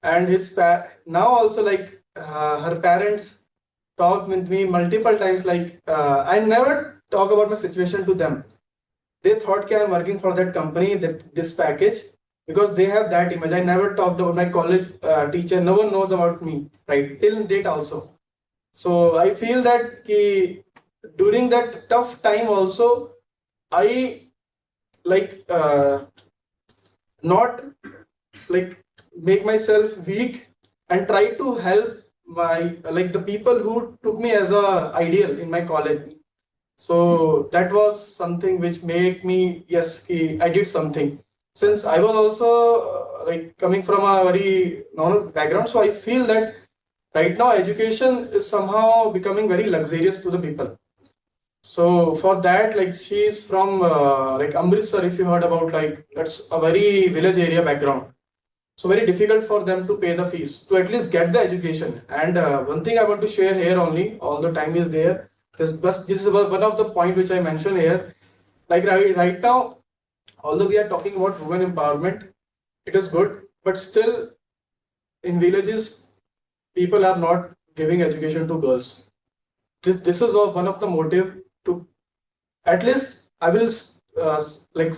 and now also like her parents talked with me multiple times. Like I never talk about my situation to them. They thought I am working for that company, that this package, because they have that image. I never talked about my college teacher. No one knows about me, right? Till date also. So I feel that during that tough time also, I like not like make myself weak and try to help my like the people who took me as a ideal in my college. So that was something which made me, yes, I did something. Since I was also like coming from a very normal background, so I feel that right now education is somehow becoming very luxurious to the people. So for that, like she is from like Amritsar, if you heard about, like that's a very village area background. So very difficult for them to pay the fees to at least get the education. And one thing I want to share here only, all the time is there. This is one of the point which I mentioned here. Like right now, although we are talking about women empowerment, it is good, but still in villages, people are not giving education to girls. This is one of the motive to at least I will like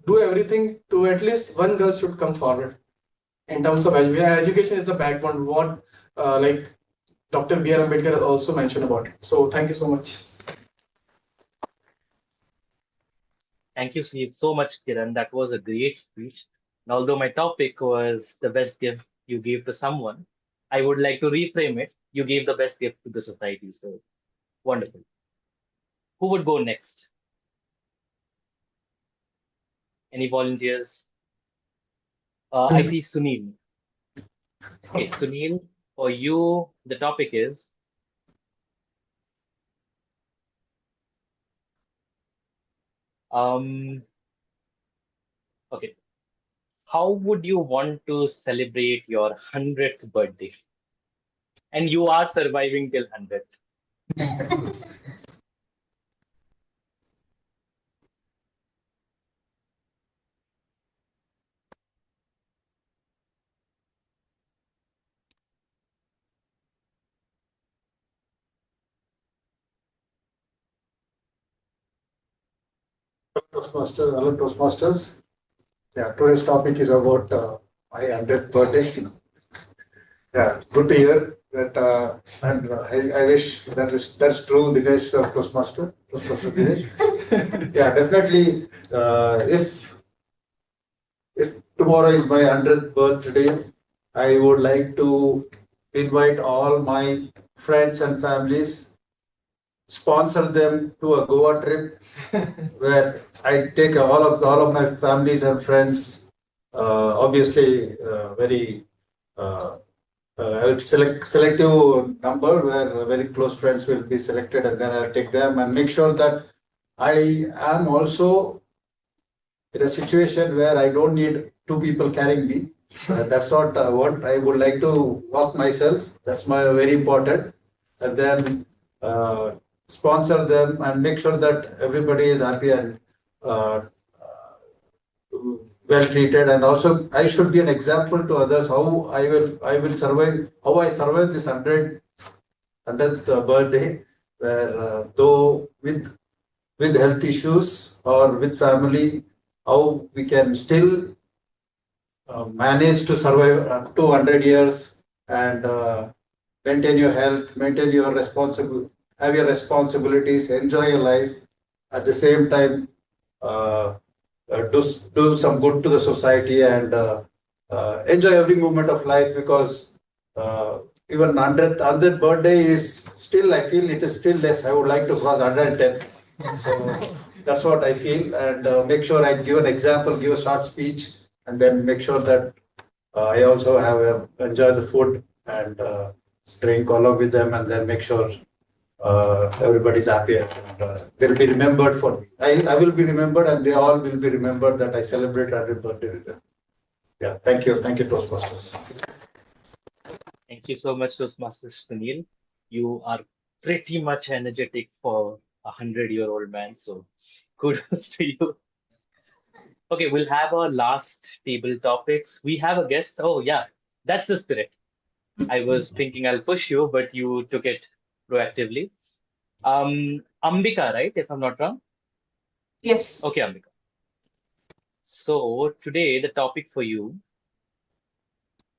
do everything to at least one girl should come forward in terms of education. And education is the backbone. What like Dr. B.R. Ambedkar also mentioned about it. So thank you so much. Thank you so much, Kiran. That was a great speech. And although my topic was the best gift you gave to someone, I would like to reframe it. You gave the best gift to the society. So wonderful. Who would go next? Any volunteers? I see Sunil. Okay, Sunil, for you, the topic is okay. How would you want to celebrate your 100th birthday? And you are surviving till 100. Toastmasters, hello Toastmasters. Yeah, today's topic is about my 100th birthday. Yeah, good to hear that, and I wish that's true, Dinesh, Toastmaster Dinesh. Yeah, definitely. If tomorrow is my 100th birthday, I would like to invite all my friends and families, sponsor them to a Goa trip where I take all of my families and friends. Obviously, very I would select selective number where very close friends will be selected, and then I'll take them and make sure that I am also in a situation where I don't need two people carrying me. That's not what I would like to walk myself. That's my very important. And then sponsor them and make sure that everybody is happy and uh, well treated. And also, I should be an example to others how I will survive. How I survive this 100th birthday, where though with health issues or with family, how we can still manage to survive up to 100 years and maintain your health, maintain your have your responsibilities, enjoy your life. At the same time, uh, do some good to the society and enjoy every moment of life, because even 100th birthday is still, I feel it is still less. I would like to cross 110. So that's what I feel, and make sure I give an example, give a short speech, and then make sure that I also have enjoy the food and drink along with them, and then make sure everybody's happy and they'll be remembered for me. I will be remembered, and they all will be remembered that I celebrate 100th birthday with them. Yeah, thank you, Toastmasters. Thank you so much, Toastmasters Sunil. You are pretty much energetic for a 100-year-old man, so kudos to you. Okay, we'll have our last table topics. We have a guest. Oh, yeah, that's the spirit. I was thinking I'll push you, but you took it proactively. Ambika, right? If I'm not wrong. Yes. Okay, Ambika. So today the topic for you.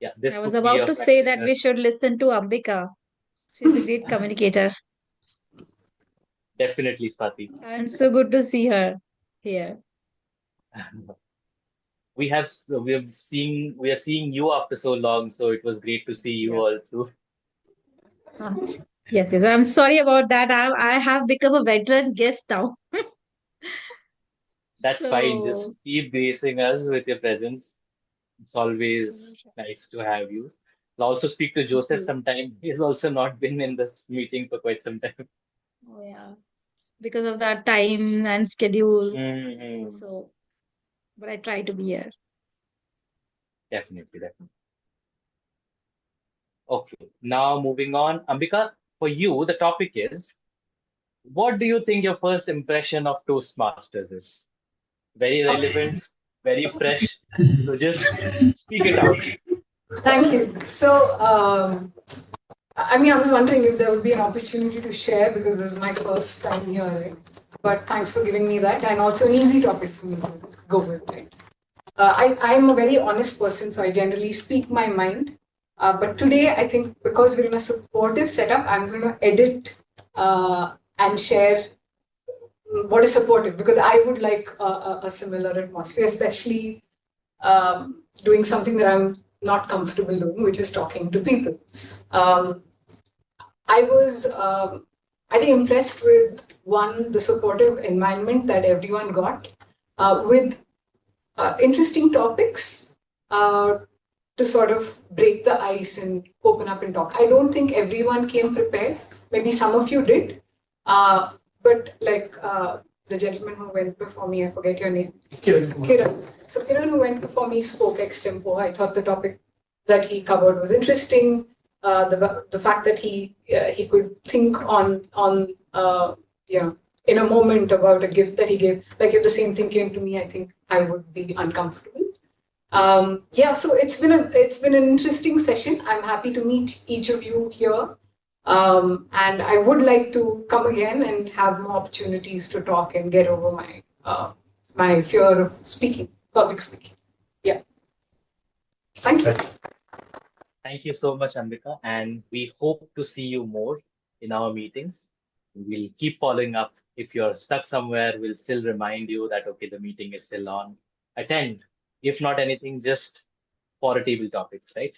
Yeah, this I was would be about a to say that practical- we should listen to Ambika. She's a great communicator. Definitely, Swati. And so good to see her here. We are seeing you after so long, so it was great to see you Yes. all too. Yes, yes. I'm sorry about that. I have become a veteran guest now. That's fine. Just So, keep gracing us with your presence. It's always nice to have you. I'll also speak to Joseph you. sometime. He's also not been in this meeting for quite some time. oh yeah, it's because of that time and schedule. Mhm. So, but I try to be here. Definitely, definitely. Okay, now moving on. Ambika, for you, the topic is, what do you think your first impression of Toastmasters is? Very relevant, very fresh. So just speak it out. Thank you. So, I mean, I was wondering if there would be an opportunity to share because this is my first time here, right? But thanks for giving me that, and also an easy topic for me to go with, right? I'm a very honest person, so I generally speak my mind. But today, I think because we're in a supportive setup, I'm going to edit and share what is supportive, because I would like a similar atmosphere, especially doing something that I'm not comfortable doing, which is talking to people. I was, I think, impressed with the supportive environment that everyone got, with interesting topics to sort of break the ice and open up and talk. I don't think everyone came prepared. Maybe some of you did, but like the gentleman who went before me, I forget your name. Kiran. So Kiran, who went before me, spoke extempo. I thought the topic that he covered was interesting. The fact that he could think on in a moment about a gift that he gave. Like if the same thing came to me, I think I would be uncomfortable. So it's been an interesting session. I'm happy to meet each of you here. And I would like to come again and have more opportunities to talk and get over my fear of public speaking. Yeah. Thank you. Thank you so much, Ambika, and we hope to see you more in our meetings. We'll keep following up. If you're stuck somewhere, we'll still remind you that, okay, the meeting is still on. Attend. If not anything, just for a table topics, right?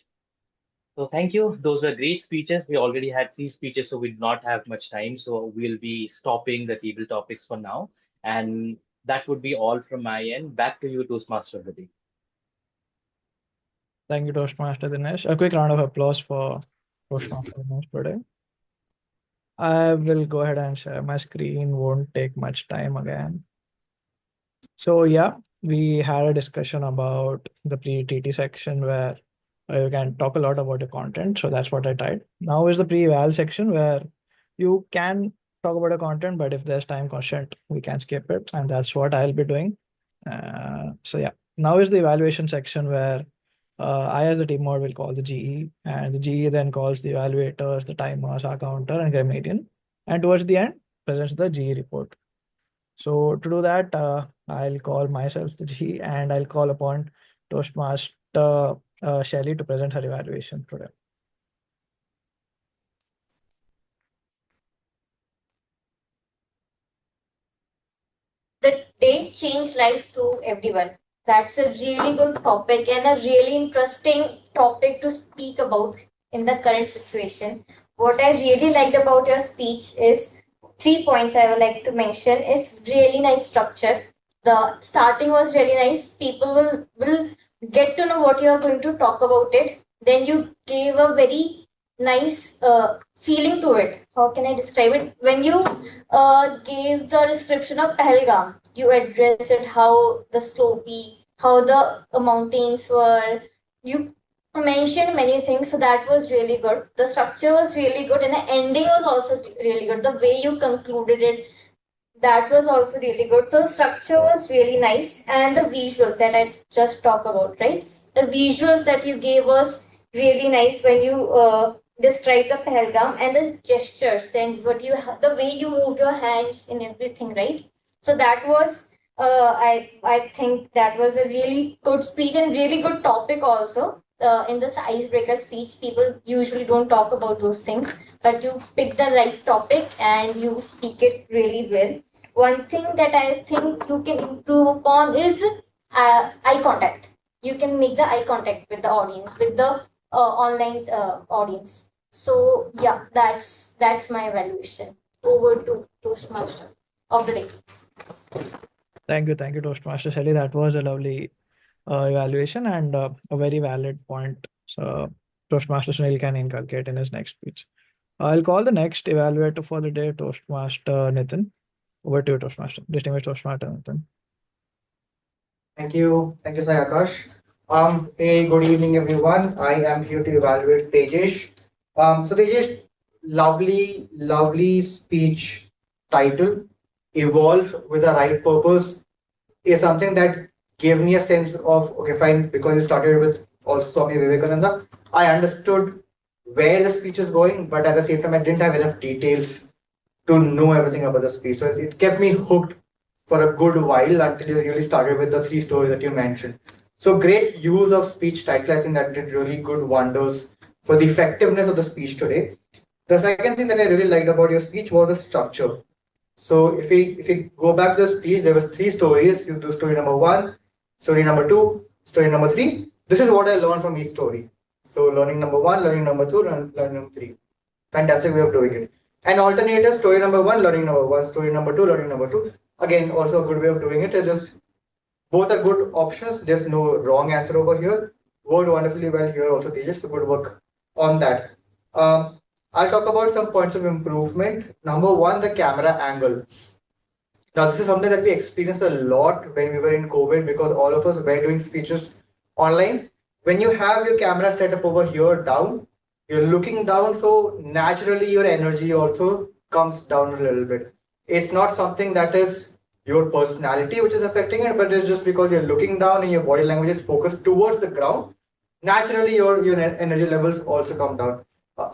So thank you. Those were great speeches. We already had 3 speeches, so we did not have much time. So we'll be stopping the table topics for now. And that would be all from my end. Back to you, Toastmaster of the day. Thank you, Toastmaster Dinesh. A quick round of applause for Toastmaster Dinesh today. I will go ahead and share my screen. Won't take much time again. So yeah, we had a discussion about the pre-TT section where you can talk a lot about your content. So that's what I tried. Now is the pre-eval section where you can talk about your content, but if there's time constraint, we can skip it. And that's what I'll be doing. So yeah, now is the evaluation section where I as the team mod will call the GE, and the GE then calls the evaluators, the timers, our counter, and grammarian. And towards the end, presents the GE report. So to do that, I'll call myself the G and I'll call upon Toastmaster Shailey to present her evaluation today. The day changed life to everyone. That's a really good topic and a really interesting topic to speak about in the current situation. What I really liked about your speech is 3 points I would like to mention is really nice structure. The starting was really nice. People will get to know what you are going to talk about it. Then you gave a very nice feeling to it. How can I describe it? When you gave the description of Pahalgam, you addressed it, how the slopey, how the mountains were. You mentioned many things, so that was really good. The structure was really good, and the ending was also really good. The way you concluded it, that was also really good. So structure was really nice, and the visuals that I just talked about, right? The visuals that you gave was really nice when you described the Pahalgam and the gestures. Then the way you moved your hands and everything, right? So that was I think that was a really good speech and really good topic also. In this icebreaker speech, people usually don't talk about those things, but you pick the right topic and you speak it really well. One thing that I think you can improve upon is eye contact. You can make the eye contact with the audience, with the online audience. So yeah, that's my evaluation. Over to Toastmaster of the day. Thank you, Toastmaster Shailey. That was a lovely evaluation and a very valid point. So Toastmaster Sunil can inculcate in his next speech. I'll call the next evaluator for the day, Toastmaster Nitin. Over to you, Toastmaster. Distinguished Toastmaster Nitin. Thank you, SaiAkash. Hey, good evening, everyone. I am here to evaluate Tejesh. So Tejesh, lovely speech title. Evolve with the right purpose is something that gave me a sense of okay, fine, because you started with also Swami Vivekananda. I understood where the speech is going, but at the same time, I didn't have enough details to know everything about the speech. So it kept me hooked for a good while until you really started with the 3 stories that you mentioned. So great use of speech title. I think that did really good wonders for the effectiveness of the speech today. The second thing that I really liked about your speech was the structure. So if we go back to the speech, there was 3 stories. You do story number 1, story number 2, story number 3. This is what I learned from each story. So learning number 1, learning number 2, and learning number 3. Fantastic way of doing it. And alternator, story number 1, learning number 1, story number 2, learning number 2. Again, also a good way of doing it. It's just both are good options. There's no wrong answer over here. Worked wonderfully well here also, Tejesh. So good work on that. I'll talk about some points of improvement. Number 1, the camera angle. Now, this is something that we experienced a lot when we were in COVID because all of us were doing speeches online. When you have your camera set up over here down, you're looking down, so naturally your energy also comes down a little bit. It's not something that is your personality which is affecting it, but it's just because you're looking down and your body language is focused towards the ground. Naturally, your energy levels also come down.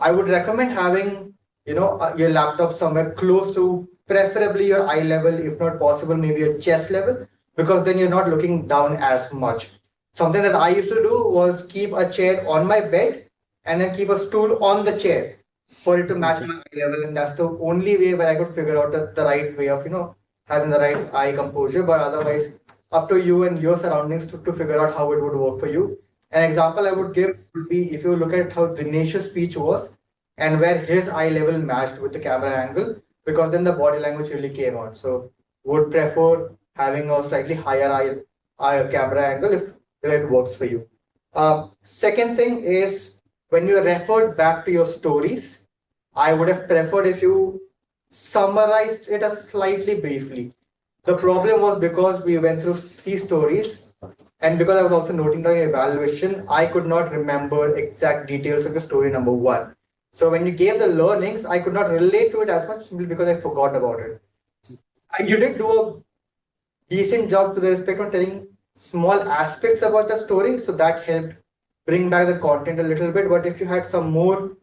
I would recommend having your laptop somewhere close to preferably your eye level, if not possible, maybe your chest level, because then you're not looking down as much. Something that I used to do was keep a chair on my bed and then keep a stool on the chair for it to match my eye level, and that's the only way where I could figure out the right way of having the right eye composure. But otherwise, up to you and your surroundings to figure out how it would work for you. An example I would give would be if you look at how Dinesh's speech was and where his eye level matched with the camera angle, because then the body language really came out. So would prefer having a slightly higher eye camera angle if it works for you. Second thing is when you referred back to your stories, I would have preferred if you summarized it as slightly briefly. The problem was because we went through 3 stories, and because I was also noting down your evaluation, I could not remember exact details of the story number 1. So when you gave the learnings, I could not relate to it as much simply because I forgot about it. And you did do a decent job to the respect of telling small aspects about the story, so that helped bring back the content a little bit. But if you had some more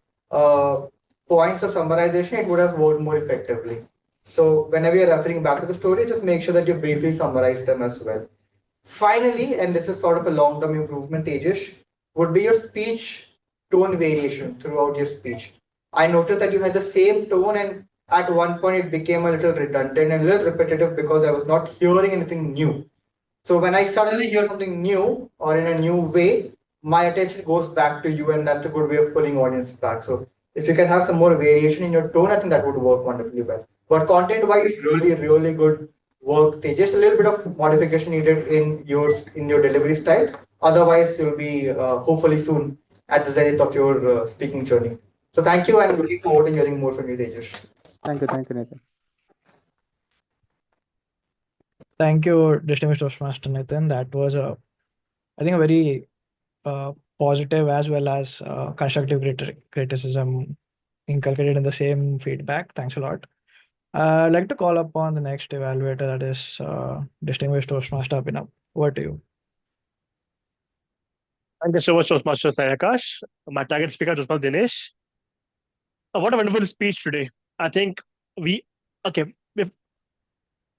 points of summarization, it would have worked more effectively. So whenever you're referring back to the story, just make sure that you briefly summarize them as well. Finally, and this is sort of a long-term improvement, Tejesh, would be your speech tone variation throughout your speech. I noticed that you had the same tone, and at one point it became a little redundant and a little repetitive because I was not hearing anything new. So when I suddenly hear something new or in a new way, my attention goes back to you, and that's a good way of pulling audience back. So if you can have some more variation in your tone, I think that would work wonderfully well. But content-wise, really good work. There's just a little bit of modification needed in your delivery style. Otherwise, you'll be hopefully soon at the zenith of your speaking journey. So thank you, and looking forward to hearing more from you, Tejesh. Thank you, Nitin. Thank you, distinguished Toastmaster Nitin. That was I think, a very positive as well as constructive criticism inculcated in the same feedback. Thanks a lot. I'd like to call upon the next evaluator, that is distinguished Toastmaster Abhinav. Over to you. Thank you so much, Toastmaster SaiAkash. My target speaker, Toastmaster Dinesh. What a wonderful speech today. I think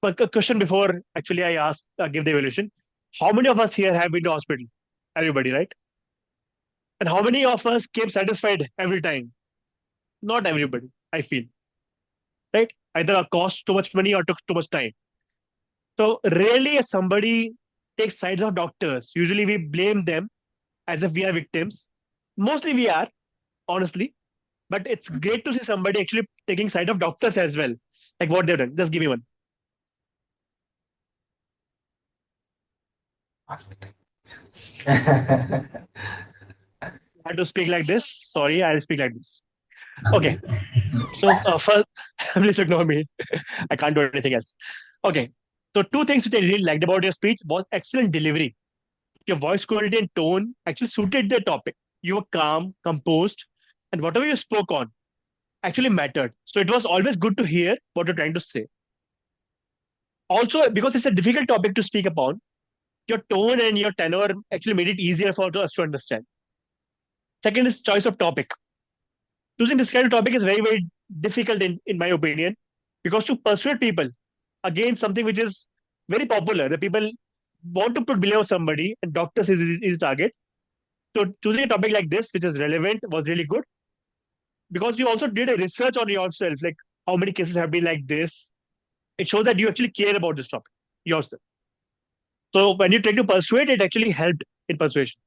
but a question before actually I give the evaluation. How many of us here have been to hospital? Everybody, right? And how many of us came satisfied every time? Not everybody, I feel. Right? Either it cost too much money or took too much time. So rarely somebody takes sides of doctors. Usually we blame them as if we are victims. Mostly we are, honestly. But it's great to see somebody actually taking side of doctors as well. Like what they've done. Just give me one. I had to speak like this. Sorry, I'll speak like this. Okay. So first, please ignore me. I can't do anything else. Okay. So 2 things which I really liked about your speech was excellent delivery. Your voice quality and tone actually suited the topic. You were calm, composed, and whatever you spoke on actually mattered. So it was always good to hear what you're trying to say. Also, because it's a difficult topic to speak upon, your tone and your tenor actually made it easier for us to understand. Second is choice of topic. Choosing this kind of topic is very difficult in my opinion, because to persuade people against something which is very popular, the people want to put below somebody, and doctors is target. So choosing a topic like this, which is relevant, was really good, because you also did a research on yourself, like how many cases have been like this. It shows that you actually care about this topic yourself. So when you try to persuade, it actually helped in persuasion.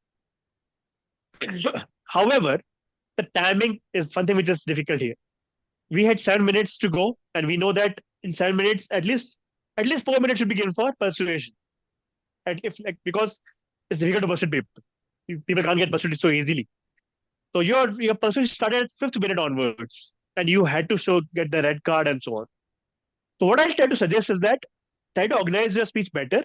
However, the timing is something which is difficult here. We had 7 minutes to go, and we know that in 7 minutes, at least 4 minutes should be given for persuasion. And because it's difficult to persuade people. People can't get persuaded so easily. So your persuasion started at 5th minute onwards, and you had to get the red card and so on. So what I'll try to suggest is that try to organize your speech better.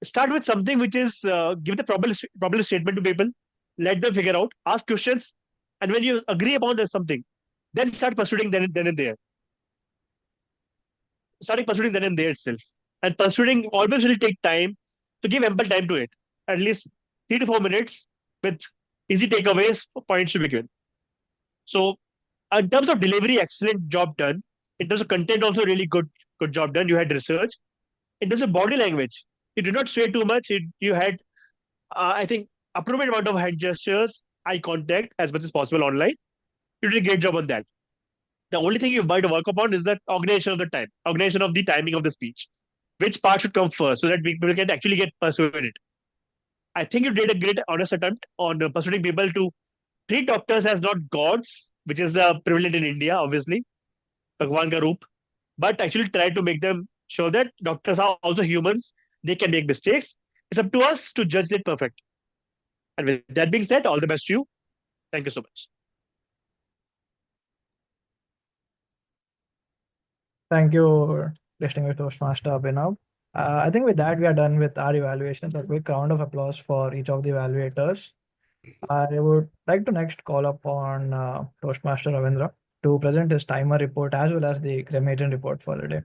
Start with something which is give the problem statement to people, let them figure out, ask questions, and when you agree upon something, then start persuading then and there. Starting persuading then and there itself. And persuading always will take time, to give ample time to it. At least 3 to 4 minutes with easy takeaways, points to be given. So in terms of delivery, excellent job done. In terms of content, also really good job done. You had research. In terms of body language, you did not sway too much. You had, I think, appropriate amount of hand gestures, eye contact as much as possible online. You did a great job on that. The only thing you might work upon is that organization of the timing of the speech. Which part should come first, so that people can actually get persuaded. I think you did a great honest attempt on persuading people to treat doctors as not gods, which is prevalent in India, obviously, Bhagwan ka roop, but actually try to make them show that doctors are also humans. They can make mistakes. It's up to us to judge it perfect. And with that being said, all the best to you. Thank you so much. Thank you, distinguished Toastmaster Abhinav. I think with that, we are done with our evaluations. A quick round of applause for each of the evaluators. I would like to next call upon Toastmaster Ravindra to present his timer report as well as the grammarian report for the day.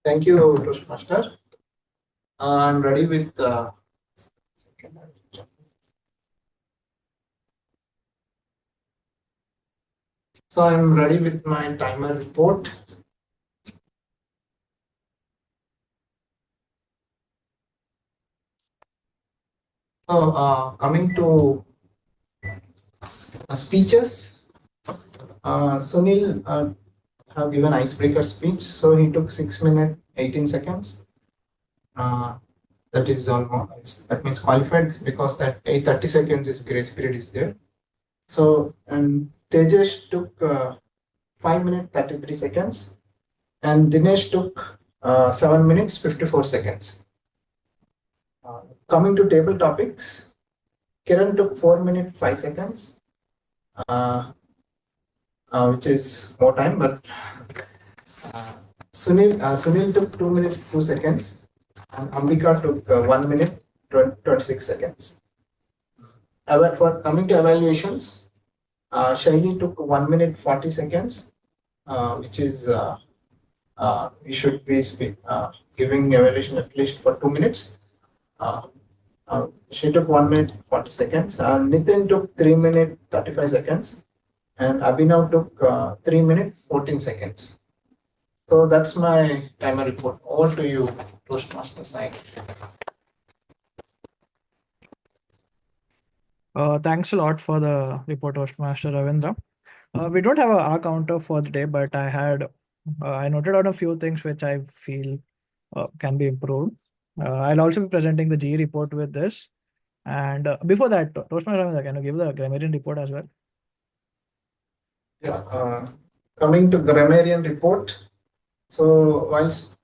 Thank you, Toastmaster. I'm ready with so I'm ready with my timer report. So coming to speeches, Sunil have given icebreaker speech. So he took 6 minutes 18 seconds. That is almost, that means qualified because that 30 seconds is grace period is there. So and Tejesh took 5 minutes 33 seconds, and Dinesh took 7 minutes 54 seconds. Coming to table topics, Kiran took 4 minutes 5 seconds, which is more time, but Sunil took 2 minutes 2 seconds, and Ambika took 1 minute 26 seconds. For coming to evaluations, Shailey took 1 minute 40 seconds, which is we should be giving evaluation at least for 2 minutes. She took 1 minute 40 seconds. Nitin took 3 minutes 35 seconds, and Abhinav took 3 minutes 14 seconds. So that's my timer report. Over to you, Toastmaster side. Thanks a lot for the report, Toastmaster Ravindra. We don't have a R counter for the day, but I noted out a few things which I feel can be improved. I'll also be presenting the G report with this. And before that, Toastmaster Ravindra, can you give the grammarian report as well? Yeah. Coming to grammarian report. So whilst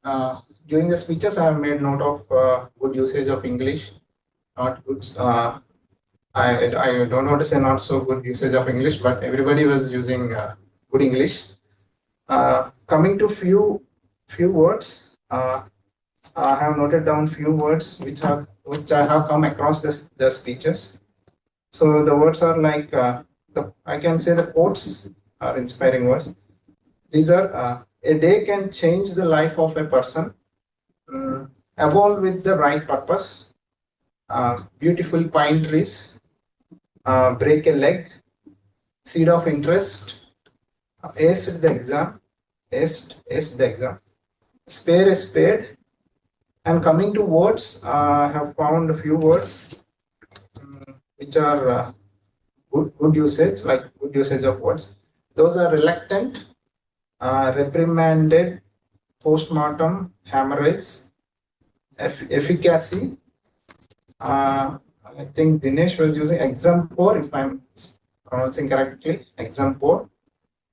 during the speeches, I have made note of good usage of English, not good. I don't want to say not so good usage of English, but everybody was using good English. Coming to few words, I have noted down few words which I have come across the speeches. So the words are like I can say the quotes are inspiring words. These are a day can change the life of a person. Evolve with the right purpose. Beautiful pine trees. Break a leg. Seed of interest. Aced the exam. Aced the exam. Spare a spade. And coming to words, I have found a few words which are good usage, like good usage of words. Those are reluctant, reprimanded, postmortem, hemorrhage, efficacy. I think Dinesh was using exempor, if I'm pronouncing correctly, exempor,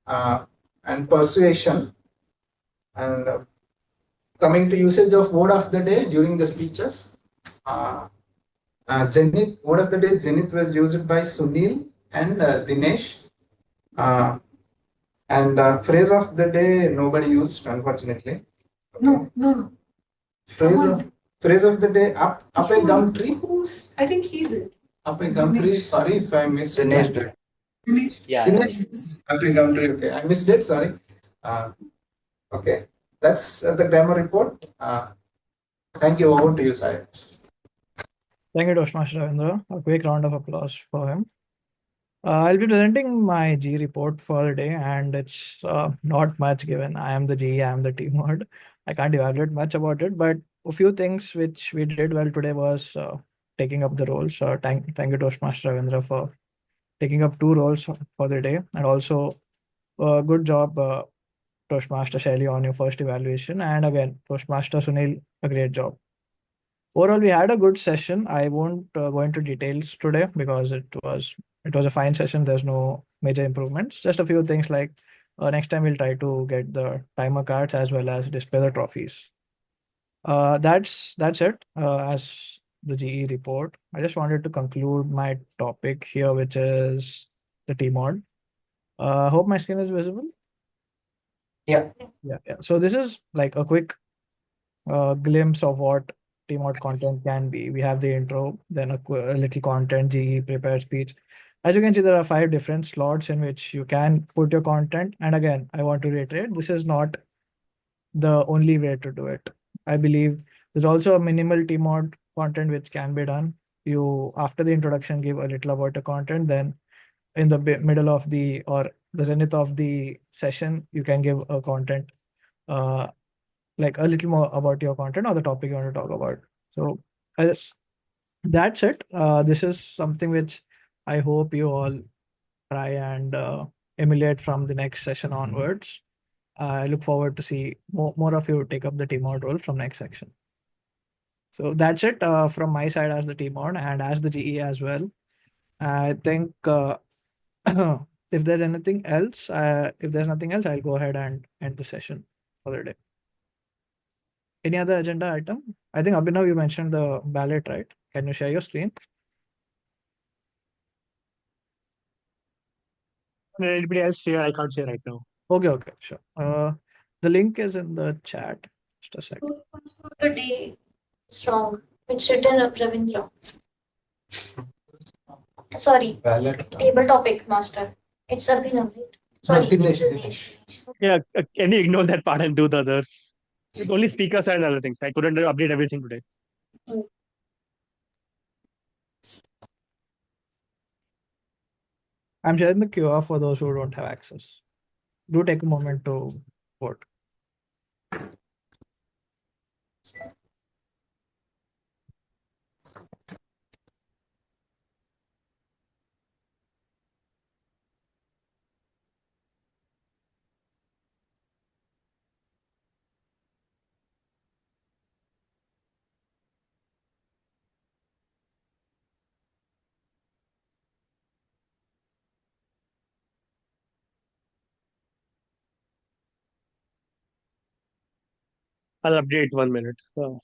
and persuasion. And coming to usage of word of the day during the speeches, Zenith, word of the day, Zenith was used by Sunil and Dinesh. And phrase of the day, nobody used, unfortunately. No. Phrase of the day, up a gum tree. I think he did. Up a gum tree. Sorry if I missed. Dinesh did. Yeah. Dinesh, up a gum tree. Okay, I missed it. Sorry. Okay, that's the grammar report. Thank you. Over to you, Sai. Thank you, Toastmaster Ravindra. A quick round of applause for him. I'll be presenting my G report for the day, and it's not much given. I am the G, I am the TMOD. I can't evaluate much about it, but a few things which we did well today was taking up the roles. Thank you, Toastmaster Ravindra, for taking up 2 roles for the day, and also good job, Toastmaster Shailey, on your first evaluation, and again, Toastmaster Sunil, a great job. Overall, we had a good session. I won't go into details today because it was a fine session. There's no major improvements. Just a few things like next time we'll try to get the timer cards as well as display the trophies. That's it. As the GE report. I just wanted to conclude my topic here, which is the TMOD. Hope my screen is visible. Yeah. Yeah. So this is like a quick glimpse of what TMOD content can be. We have the intro, then a little content, GE, prepared speech. As you can see, there are 5 different slots in which you can put your content. And again, I want to reiterate, this is not the only way to do it. I believe there's also a minimal TMOD content which can be done. You, after the introduction, give a little about the content, then in the middle of the or the zenith of the session, you can give a content, like a little more about your content or the topic you want to talk about. So that's it. This is something which I hope you all try and emulate from the next session onwards. I look forward to see more of you take up the TMOD role from next section. So that's it from my side as the TMOD and as the GE as well. I think if there's anything else, if there's nothing else, I'll go ahead and end the session for the day. Any other agenda item? I think Abhinav, you mentioned the ballot, right? Can you share your screen? Anybody else share? I can't share right now. Okay, sure. The link is in the chat. Just a second. Today is wrong. It's written up Ravindra. Sorry. Table topic master. It's Abhinav, right? Sorry. Dinesh. Yeah, can you ignore that part and do the others? Only speakers and other things. I couldn't update everything today. I'm sharing the QR for those who don't have access. Do take a moment to vote. I'll update 1 minute. So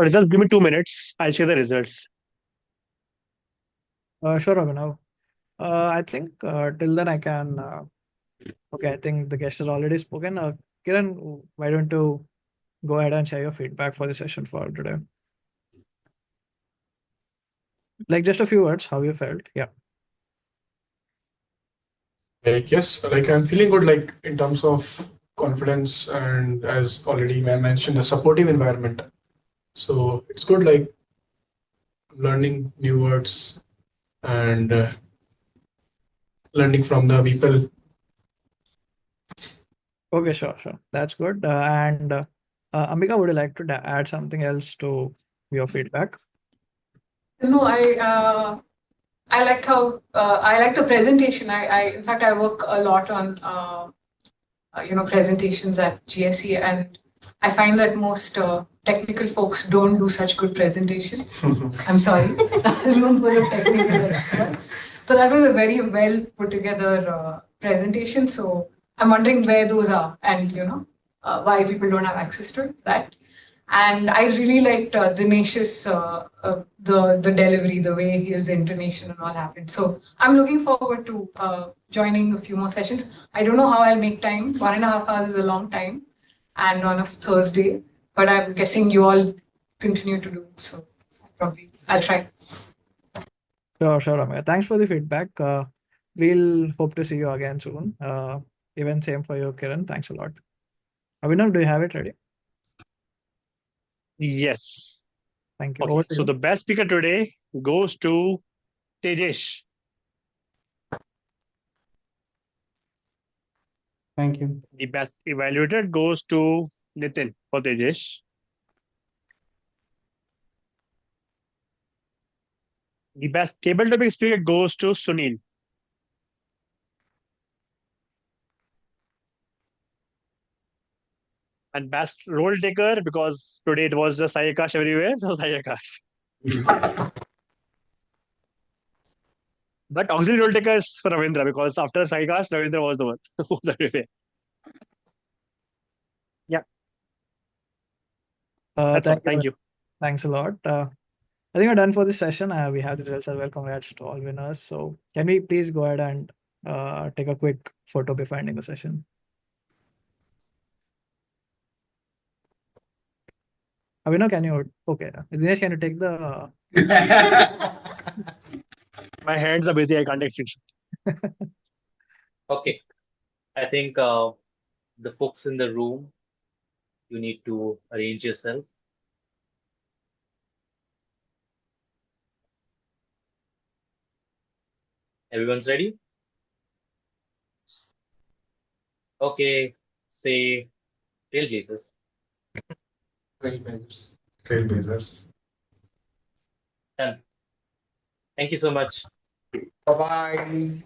results, give me 2 minutes. I'll share the results. Sure, Abhinav. I think till then I can. Okay, I think the guest has already spoken. Kiran, why don't you go ahead and share your feedback for the session for today? Like just a few words, how you felt. Yeah. Yes, I'm feeling good, in terms of confidence, and as already mentioned, the supportive environment. So it's good, learning new words and learning from the people. Okay, sure. That's good. And Ambika, would you like to add something else to your feedback? No, I liked how I like the presentation. In fact, I work a lot on presentations at GSE, and I find that most technical folks don't do such good presentations. I'm sorry, room full of technical experts, but that was a very well put together presentation. So I'm wondering where those are, and why people don't have access to that. And I really liked Dinesh's the delivery, the way his intonation and all happened. So I'm looking forward to joining a few more sessions. I don't know how I'll make time. 1.5 hours is a long time, and on a Thursday. But I'm guessing you all continue to do it, so I'll probably I'll try. Sure, Amir. Thanks for the feedback. We'll hope to see you again soon. Even same for you, Kiran. Thanks a lot. Abhinav, do you have it ready? Yes. Thank you. Okay. Over to So you. the best speaker today goes to Tejesh. Thank you. The best evaluated goes to Nitin for Tejesh. The best table topic speaker goes to Sunil. And best role taker, because today it was just SaiAkash everywhere, so SaiAkash. But auxiliary role taker is for Ravindra, because after SaiAkash, Ravindra was the one who was everywhere. Yeah, that's all. Thank you. Thanks a lot. I think we're done for this session. We have the results as well. Congrats to all winners. So can we please go ahead and take a quick photo before ending the session? Abhinav, can you? Okay. Dinesh, can you take the? My hands are busy. I can't take screenshot. Okay. I think the folks in the room, you need to arrange yourself. Everyone's ready? Okay. Say Trailblazers. Trailblazers. Trailblazers. Done. Thank you so much. Bye-bye.